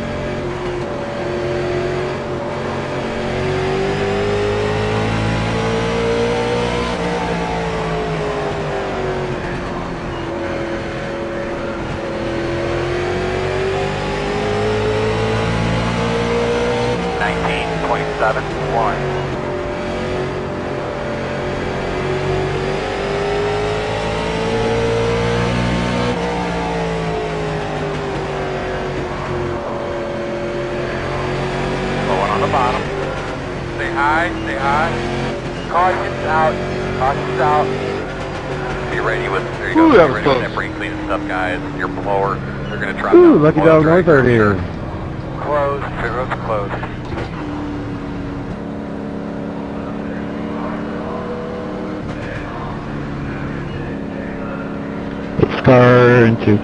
Bottom. Stay high, stay high. Caution's out, caution's out. Be ready with, there you go, be ready with that brake clean and stuff, guys. Your blower, they're going to drop Ooh, down. lucky dog, no third here. Closed, pit road's closed. Car into.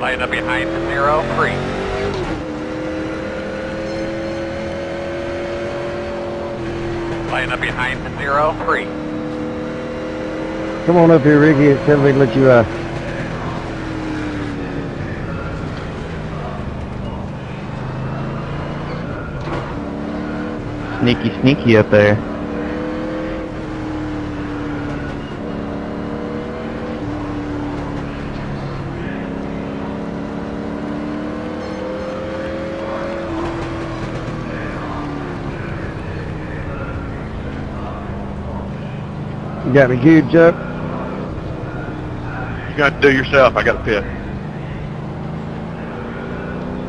Line up behind the 03. Line up behind the 03. Come on up here, Ricky. Tell me to let you out. Sneaky, sneaky up there. You got me queued, Chuck? You got to do yourself. I got a pit.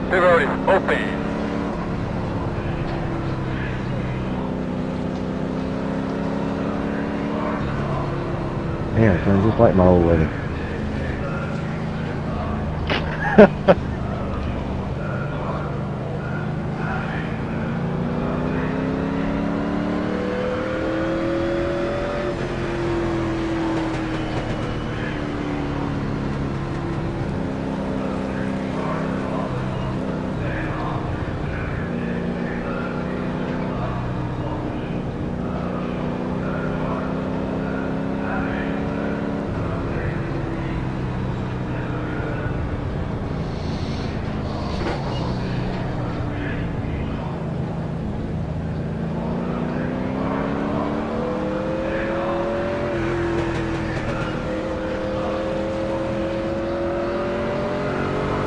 Pit road is open. Yeah, it sounds just like my old lady.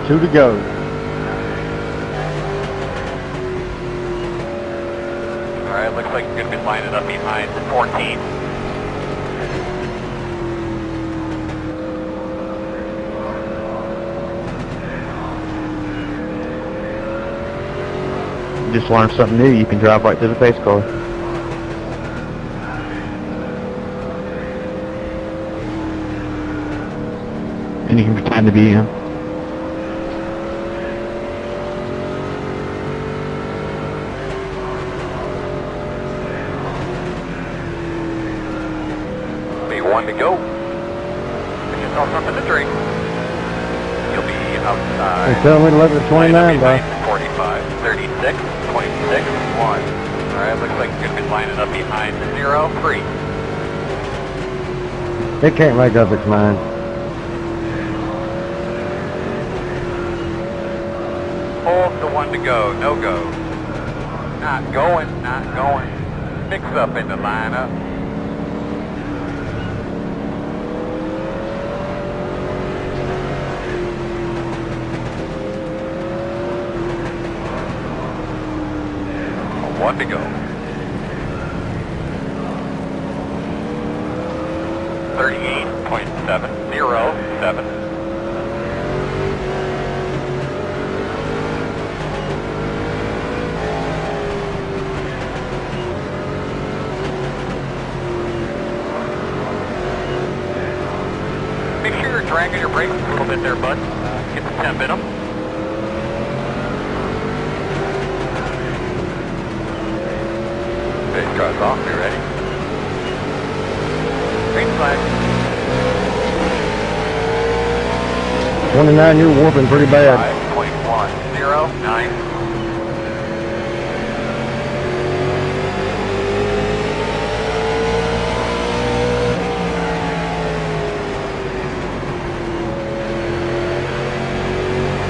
Two to go. Alright, looks like you're going to be lining up behind the 14. You just learned something new. You can drive right through the pace car. And you can pretend to be him. 1 to go. Get yourself something to drink. You'll be outside. They tell me to look at 29, bro. 45, 36, 26, 1. Alright, looks like you're going to be lining up behind the 0, 3. It can't make up its mind. Hold the 1 to go, no go. Not going, not going. Mix up in the lineup. One to go. 38.707. Make sure you're dragging your brakes a little bit there, bud. Get the temp in them. Base car's off, be ready. Green flag. 29, you're warping pretty bad. 5.109.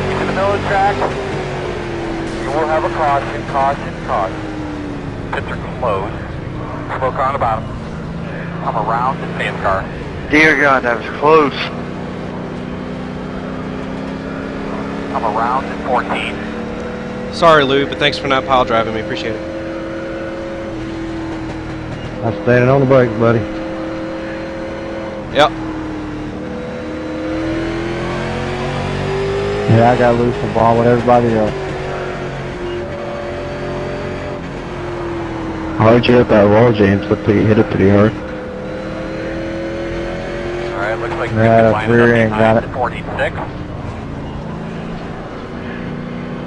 In the middle of the track, you will have a caution, caution, caution. Pits are closed. Smoke on the bottom. Come around the same car. Dear God, that was close. Come around at 14. Sorry, Lou, but thanks for not pile driving me. Appreciate it. I'm standing on the brakes, buddy. Yep. Yeah, I got loose the ball with everybody else. How'd you hit that wall, James? Looked like you hit it pretty hard. Alright, looks like Yeah, you're the rear end got it. 46.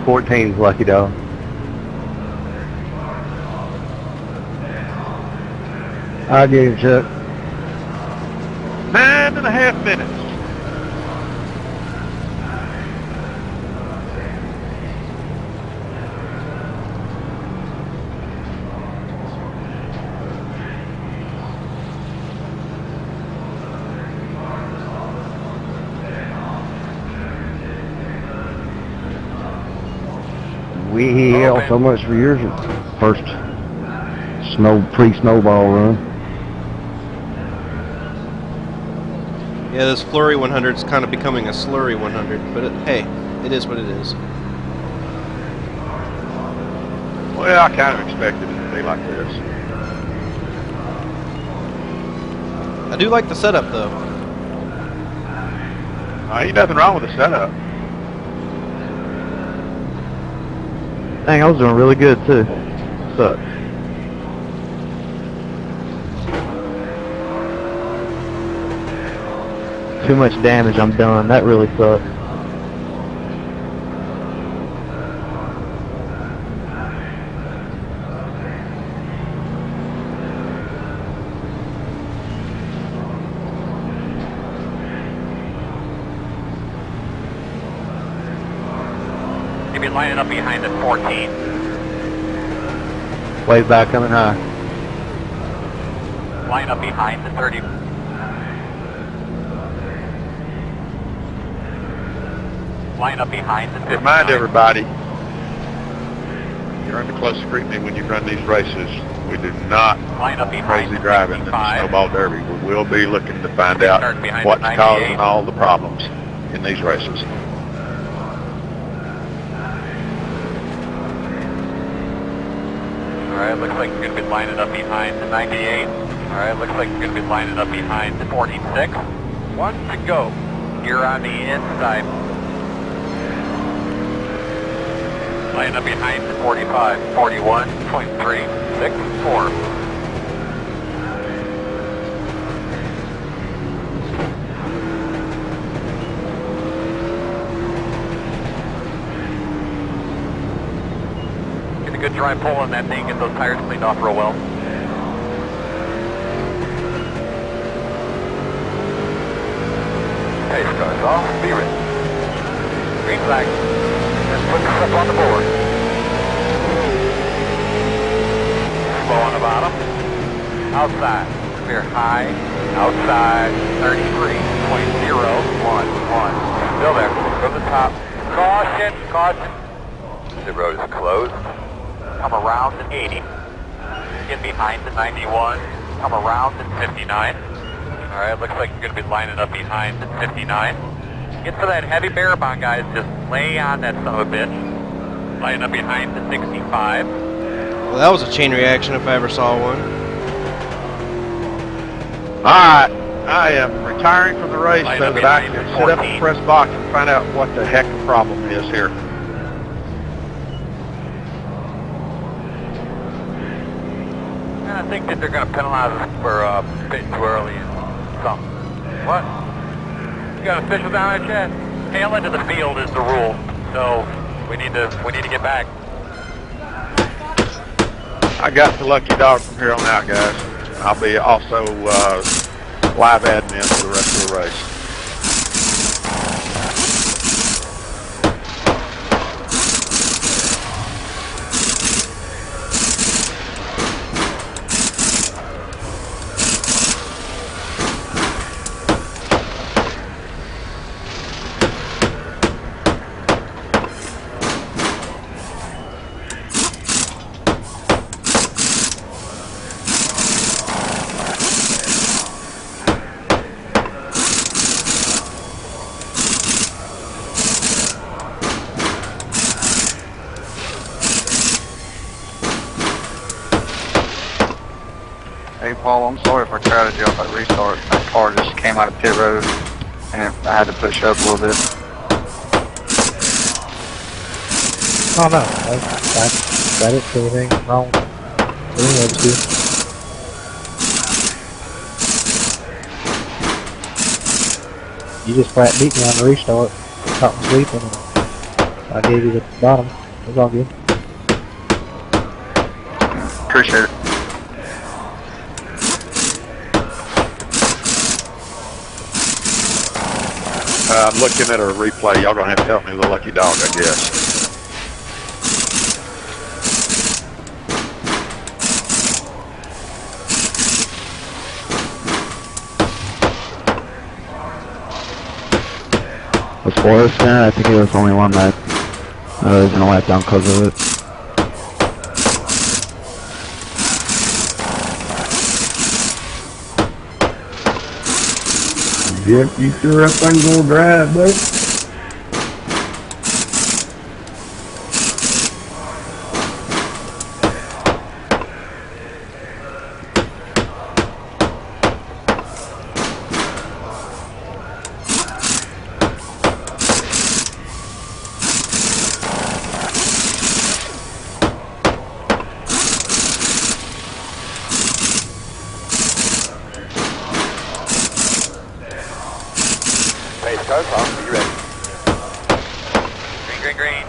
14's lucky dog. I'll get you, Chuck. 9.5 minutes. We hell so much for your first pre-snowball run. Yeah, this Flurry 100 is kind of becoming a slurry 100, but hey, it is what it is. Well, I kind of expected it to be like this. I do like the setup, though. Ain't nothing wrong with the setup. Dang, I was doing really good too. Sucks. Too much damage, I'm done. That really sucks. You'll be lining up behind the 14. Way back coming high. Line up behind the 30. Line up behind the 59. Remind everybody, you're under close scrutiny when you run these races. We do not Line up behind crazy the driving in the 55. Snowball Derby. We will be looking to find out Start behind what's the 98. causing all the problems in these races. Alright, looks like you're going to be lining up behind the 98. Alright, looks like you're going to be lining up behind the 46. 1 to go. You're on the inside. Lining up behind the 45. 41.364. Good dry pull on that thing, get those tires cleaned off real well. off, be ready. Green flag. Just put this up on the board. Slow on the bottom. Outside. Clear high. Outside. 33.011. Still there. Go to the top. Caution. Caution. The road is closed. Come around to 80. Get behind the 91. Come around to 59. Alright, looks like you're going to be lining up behind the 59. Get to that heavy bear bond, guys. Just lay on that son of a bitch. Lining up behind the 65. Well, that was a chain reaction if I ever saw one. Alright, I am retiring from the race so that I can sit up in the press box and find out what the heck the problem is here. I think that they're going to penalize us for pitting too early and something. What? You got official down there, Chad? Tail end of the field is the rule, so we need to get back. I got the lucky dog from here on out, guys. I'll be also live admin for the rest of the race. Hey Paul, I'm sorry if I crowded you off at restart. That car just came out of pit road and I had to push up a little bit. Oh no, I didn't see anything wrong. Anyway, you just flat beat me on the restart, caught me sleeping, and I gave you the bottom. It was all good. Appreciate it. I'm looking at a replay. Y'all gonna have to help me with the lucky dog, I guess. Was Forrest in it? I think he was the only one that was going to let down because of it. Yep, you sure that thing's gonna drive, buddy? Cars off, are you ready? Green, green, green.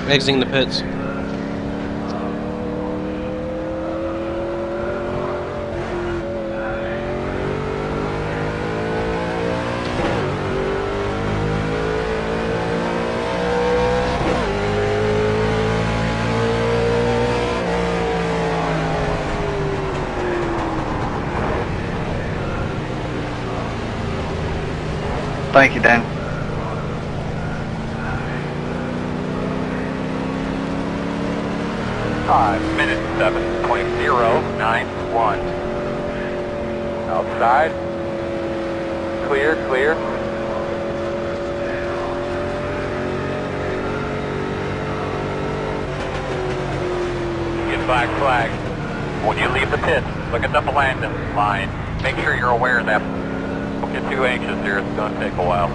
Exiting the pits. Thank you, Dan. Minute 7.091. Outside. Clear, clear. Get Five Flags. When you leave the pit, look at the landing line. Make sure you're aware of that. Don't get too anxious here, it's going to take a while.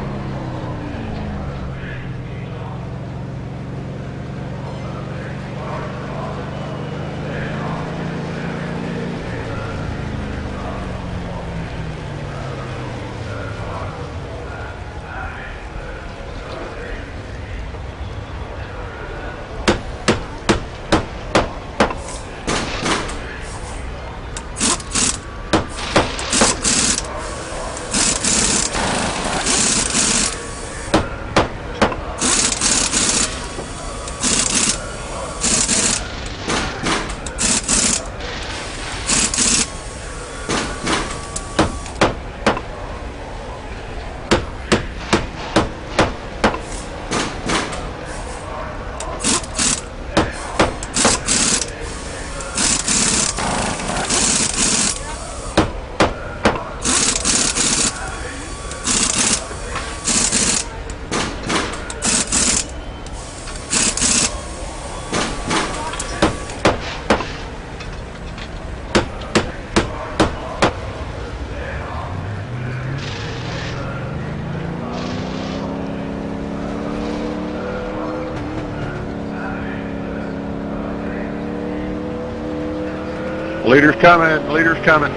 Leader's coming, leader's coming.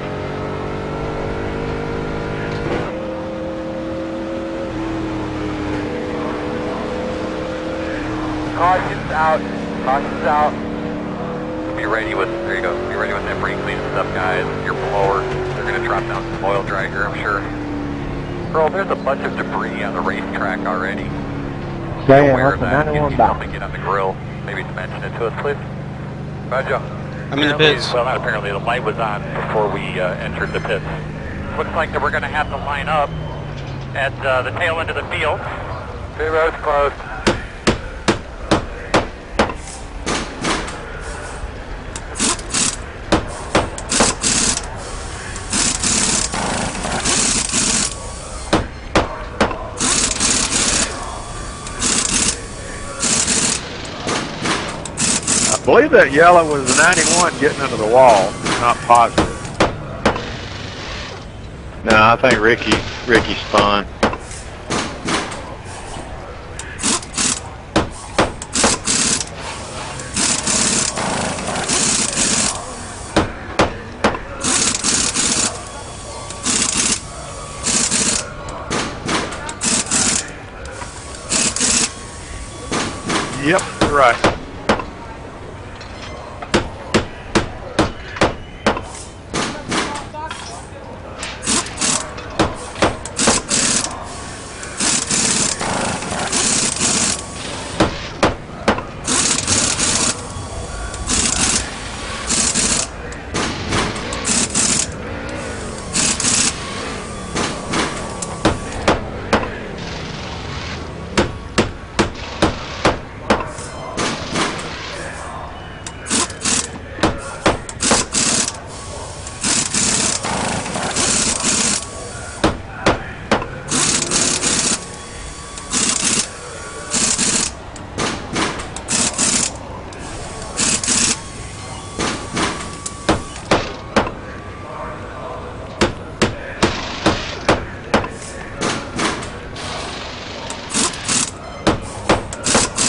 Caution's out, caution's out. Be ready with, there you go, be ready with that brake clean and stuff, guys. Your blower, they're going to drop down some oil dragger, I'm sure. Earl, there's a bunch of debris on the racetrack already. Say, Aware of I'm that. If you 91 see back. something get on the grill, maybe mention it to us, please. Roger. I'm in the Apparently- pits. Well, not apparently, the light was on before we entered the pits. Looks like that we're going to have to line up at the tail end of the field. Pit road's closed. I believe that yellow was the 91 getting into the wall. Not positive. No, I think Ricky spun. Yep, you're right.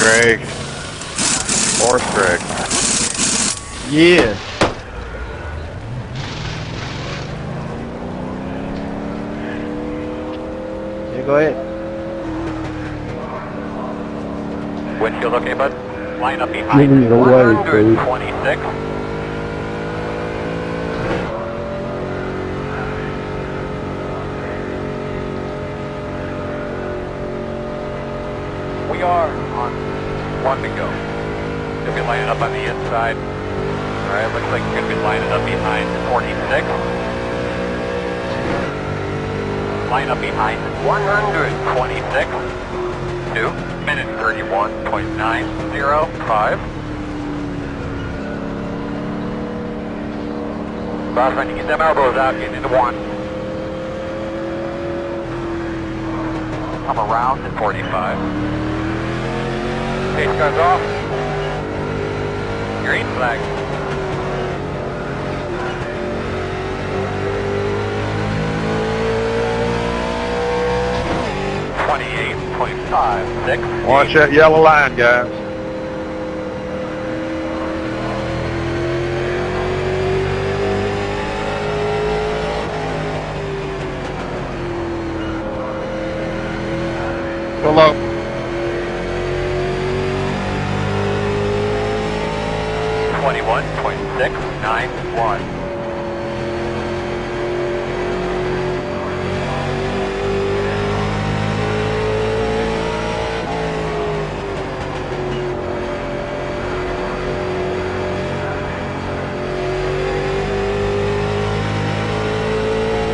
Greg. Horse Greg. Yeah. Yeah, go ahead. Windshield okay, bud? Line up behind Giving it away, Steve. 126. We are on 1 to go. You'll be lining up on the inside. Alright, looks like you're going to be lining up behind 46. Line up behind 126. 2 minute 31.905. Boss, trying to get them elbows out, getting into 1. Come around at 45. Pace car's off. Green flag. Watch that yellow line, guys. Go low. .691.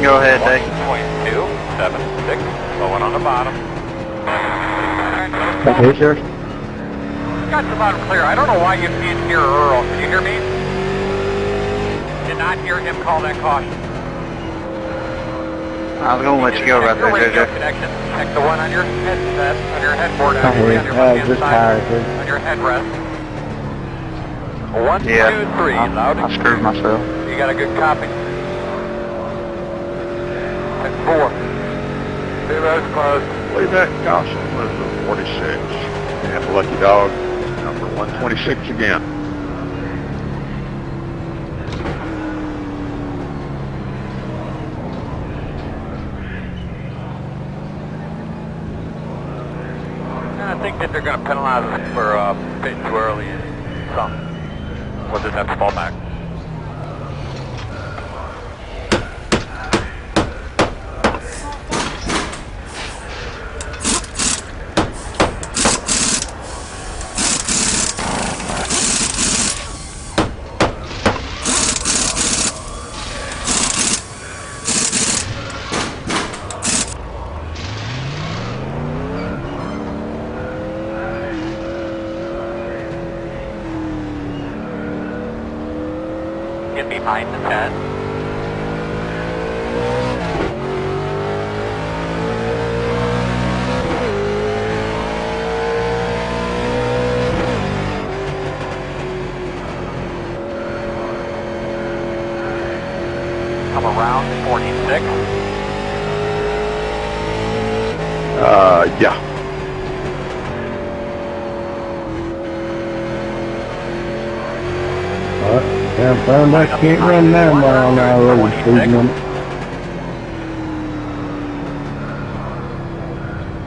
Go ahead, Dave. 1.276, low one on the bottom. Okay, sir. Got the bottom clear. I don't know why you didn't hear Earl. Did you hear me? Did not hear him call that caution. I was going to let you go right there, JJ. Connection. Check the one on your headset, on your headboard, Oh, on your left-hand just side, tired, on your headrest. 1, Yeah, 2, 3, loud. I screwed myself. You got a good copy. At 4. Zero's closed. Leave that caution was the 46. And lucky dog, number 126 again. And I think that they're going to penalize us for pitching too early and something. We'll just have to fall back. Get behind the 10. Come around 46. Yeah. Yeah, found I can't run 9 mile an hour over the speed limit.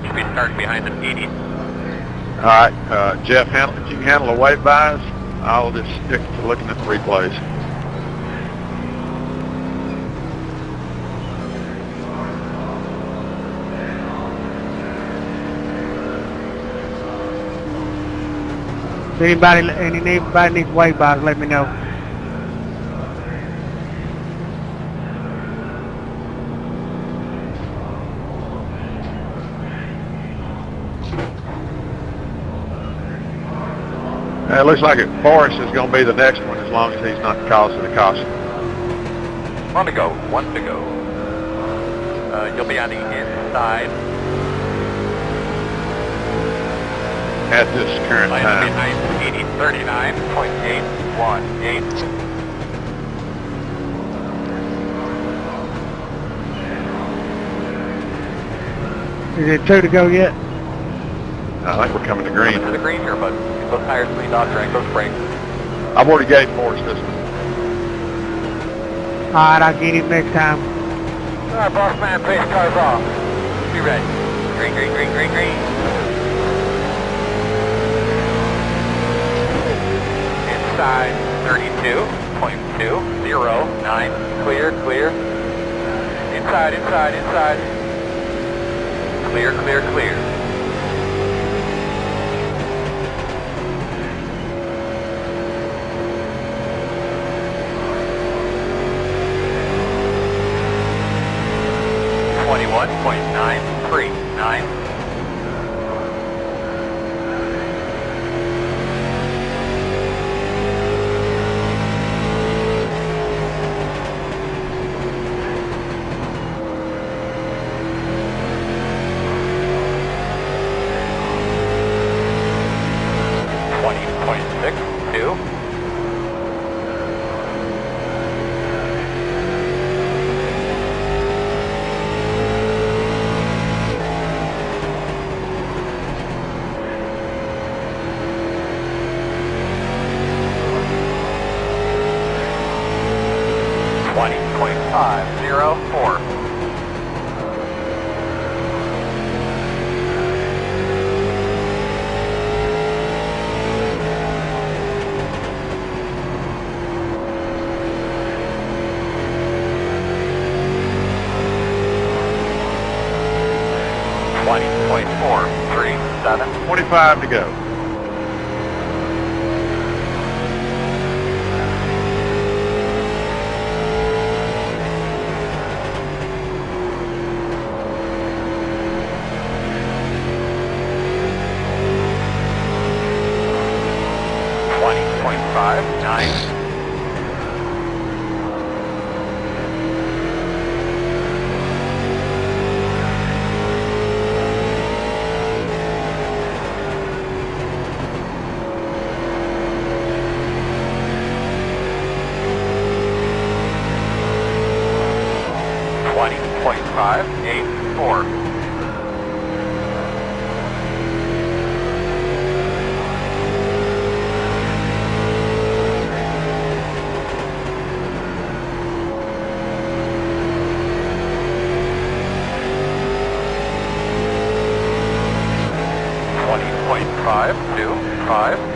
Should be starting behind the 80. Alright, Jeff, if you can handle the wave buys, I'll just stick to looking at the replays. If anybody needs wave bars, let me know. It looks like Forrest is going to be the next one as long as he's not the cause of the caution. 1 to go. 1 to go. You'll be on the inside. At this current Line time. behind 80, 39.818. Is it 2 to go yet? I think we're coming to green. Coming to the green here, bud. Those tires cleaned off, drink those brakes. I've already gave Forrest this one. Alright, I'll get him next time. Alright, boss man, pace car's off. Be ready. Green, green, green, green, green. inside, 32.209, clear, clear. Inside, inside, inside. Clear, clear, clear. .939. 20.62. 20.504. 20.437. 25 to go.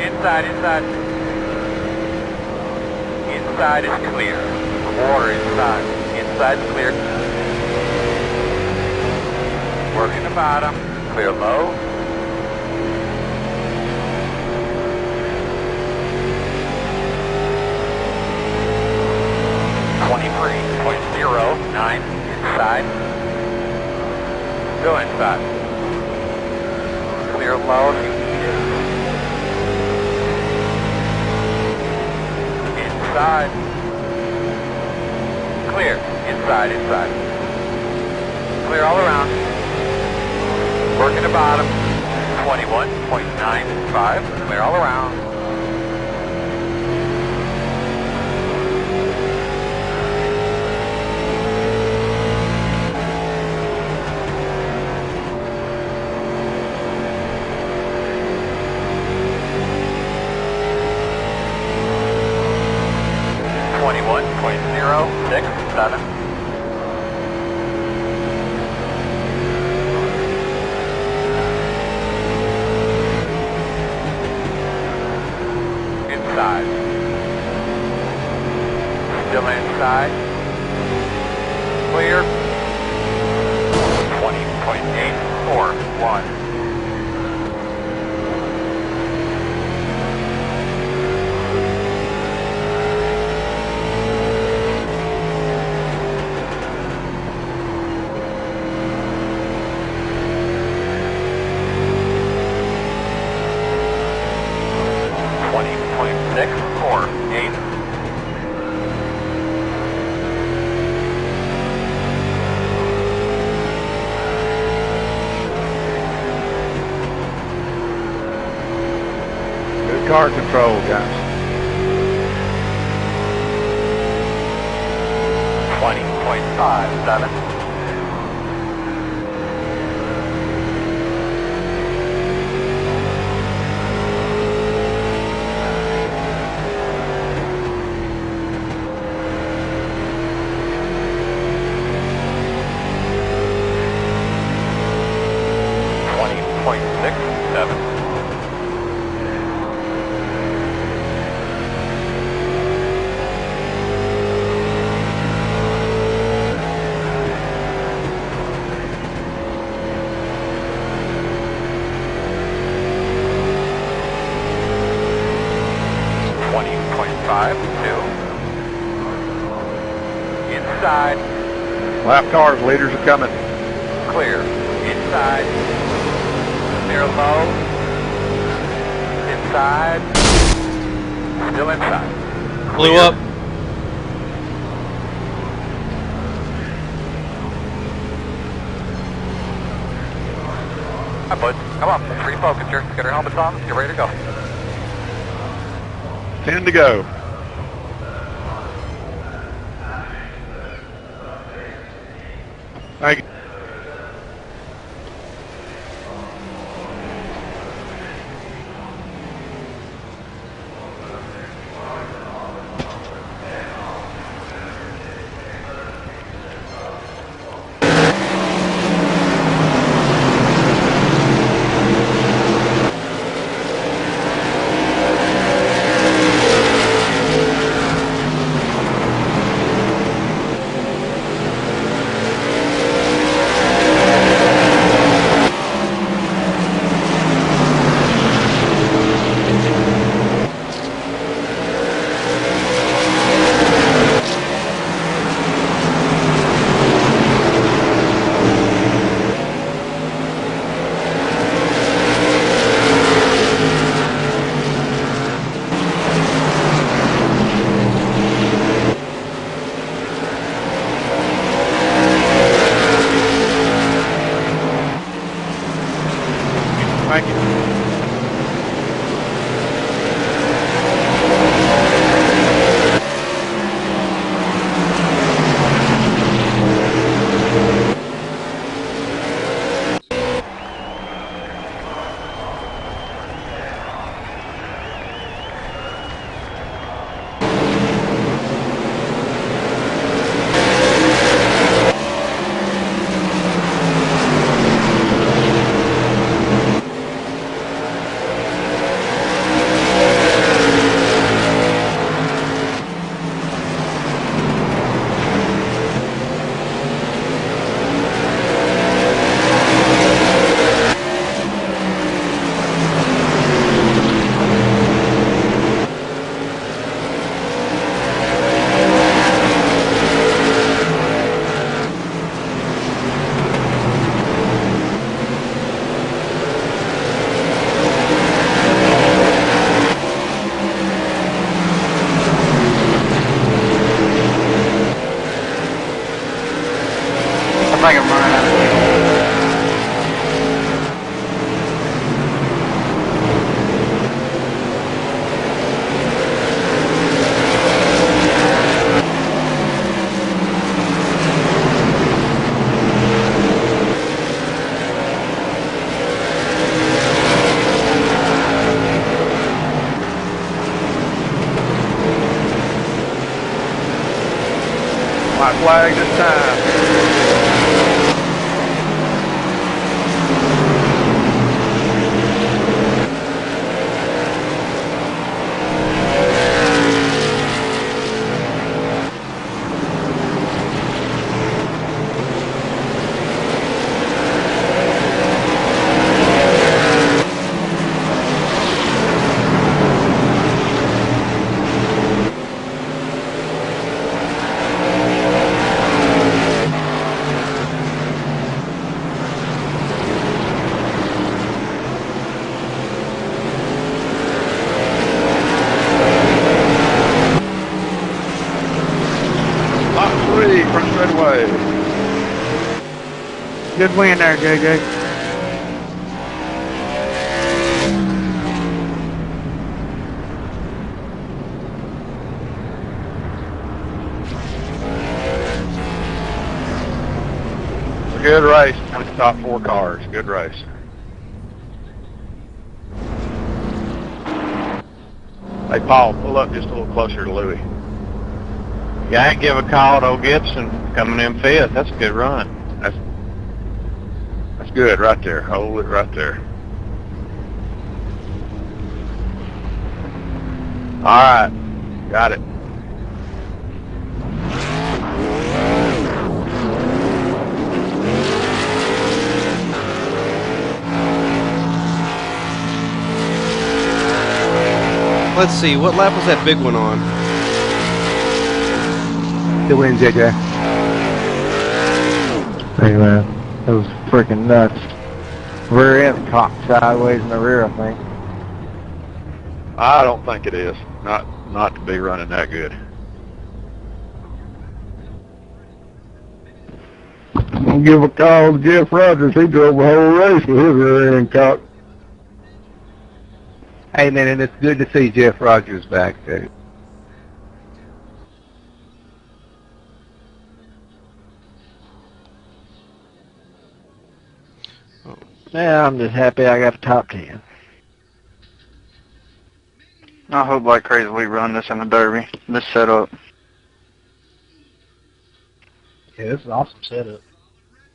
Inside, inside. Inside is clear. Water inside. Inside's clear. Working the bottom. Clear low. .09 inside. Go inside. Clear low if you need it. Inside. Clear. Inside, inside. Clear all around. Working the bottom. 21.95. Clear all around. .067. Inside. Still inside. Clear. 20.841. Car control, guys. 20.57. .667. Inside. Lap cars, leaders are coming. Clear. Inside. Near low. Inside. Still inside. Blew up. Hi, bud. Come on. Let's refocus here. Get our helmets on. Get ready to go. 10 to go. Thank you. Thank you. I think I'm running out of fuel. White flag this time. Lot 3 from Speedway. Good win there, JJ. Good race. Top 4 cars. Good race. Hey, Paul, pull up just a little closer to Louie. Yeah, I give a call to old Gibson coming in 5th. That's a good run. That's good right there. Hold it right there. All right. Got it. Let's see, what lap was that big one on? Good win, JJ. Hey man, it was freaking nuts. Rear end cocked sideways in the rear, I think. I don't think it is. Not to be running that good. I'll give a call to Jeff Rogers. He drove the whole race with his rear end cocked. Hey man, and it's good to see Jeff Rogers back there. Yeah, I'm just happy I got a top 10. I hope like crazy we run this in the Derby, this setup. Yeah, this is an awesome setup.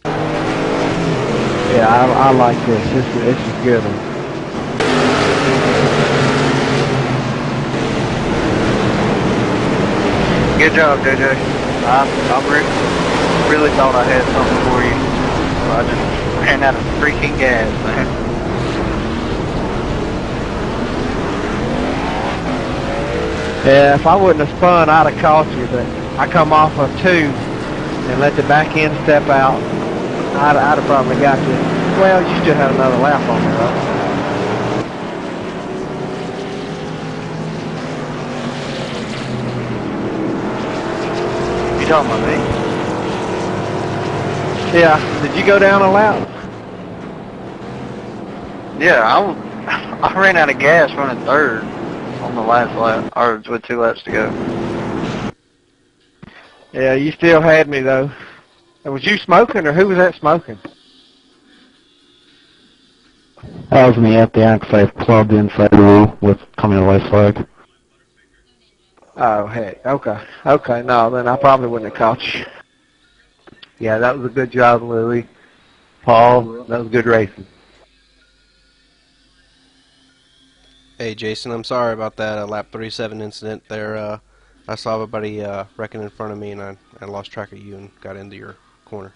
Yeah, I like this. This is a good one. Good job, JJ. I really thought I had something for you. I just ran out of freaking gas, man. Yeah, if I wouldn't have spun, I'd have caught you, but I come off of 2 and let the back end step out. I'd have probably got you. Well, you still had another lap on me, though. You talking about me? Yeah, did you go down a lap? Yeah, I ran out of gas running third on the last lap, or with 2 laps to go. Yeah, you still had me, though. Was you smoking, or who was that smoking? That was me at the end 'cause I plugged inside the wheel with coming away flag. Oh, heck. Okay. Okay, no, then I probably wouldn't have caught you. Yeah, that was a good job, Louie. Paul, that was good racing. Hey Jason, I'm sorry about that lap 37 incident there. I saw everybody wrecking in front of me, and I lost track of you and got into your corner.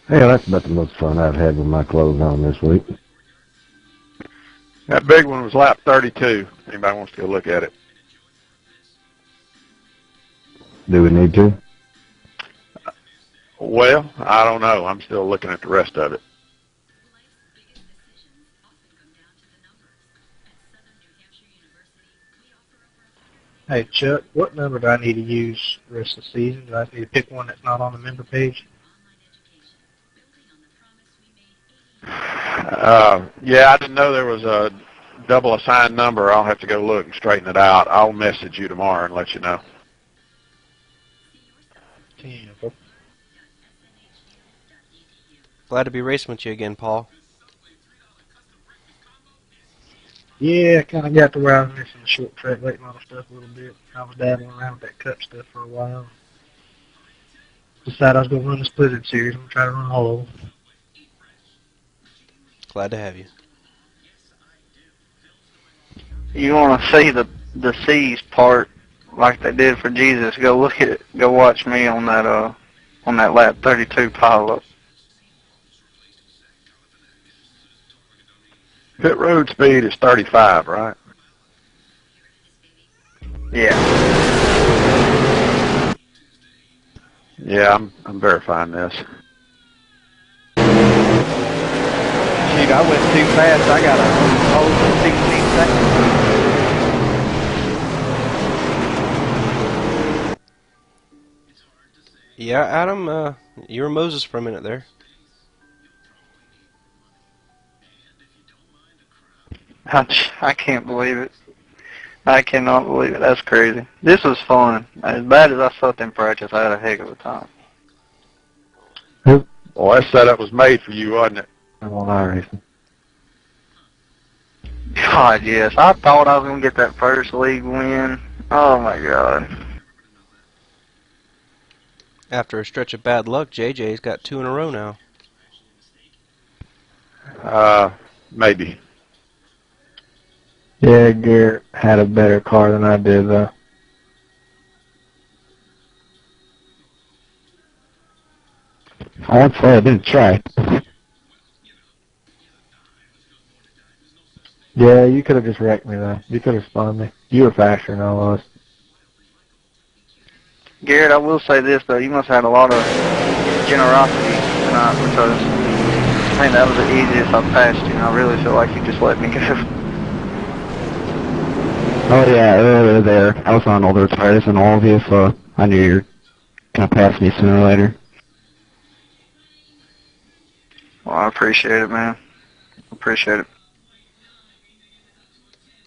Yeah, that's about the most fun I've had with my clothes on this week. That big one was lap 32. Anybody wants to go look at it? Do we need to? Well, I don't know. I'm still looking at the rest of it. Hey Chuck, what number do I need to use the rest of the season? Do I need to pick one that's not on the member page? Yeah, I didn't know there was a double assigned number. I'll have to go look and straighten it out. I'll message you tomorrow and let you know. Glad to be racing with you again, Paul. Yeah, I kind of got to where I was missing the short track late model stuff a little bit. I was dabbling around with that cup stuff for a while. Decided I was going to run the Blizzard series. I'm going to try to run all of them. Glad to have you. You want to see the C's part like they did for Jesus? Go look at it. Go watch me on that lap 32 pileup. Pit road speed is 35, right? Yeah. Yeah, I'm verifying this. Shoot, I went too fast. I got a whole 16 seconds. Yeah, Adam, you were Moses for a minute there. I can't believe it. I cannot believe it. That's crazy. This was fun. As bad as I sucked in practice, I had a heck of a time. Well, that setup was made for you, wasn't it? I'm on iRacing. God, yes. I thought I was going to get that first league win. Oh, my God. After a stretch of bad luck, JJ's got 2 in a row now. Maybe. Yeah, Garrett had a better car than I did, though. I won't say I didn't try. Yeah, you could have just wrecked me though. You could have spun me. You were faster than I was. Garrett, I will say this though, you must have had a lot of generosity tonight because I think that was the easiest I've passed you, and I really feel like you just let me go. Oh yeah, earlier there, I was on older tires than all of you, so I knew you were gonna pass me sooner or later. Well, I appreciate it, man. Appreciate it.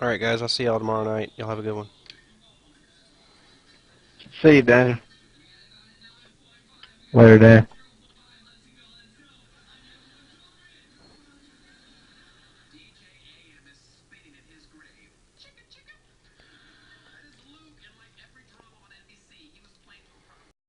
All right, guys. I'll see y'all tomorrow night. Y'all have a good one. See you, Daniel. Later, Dan.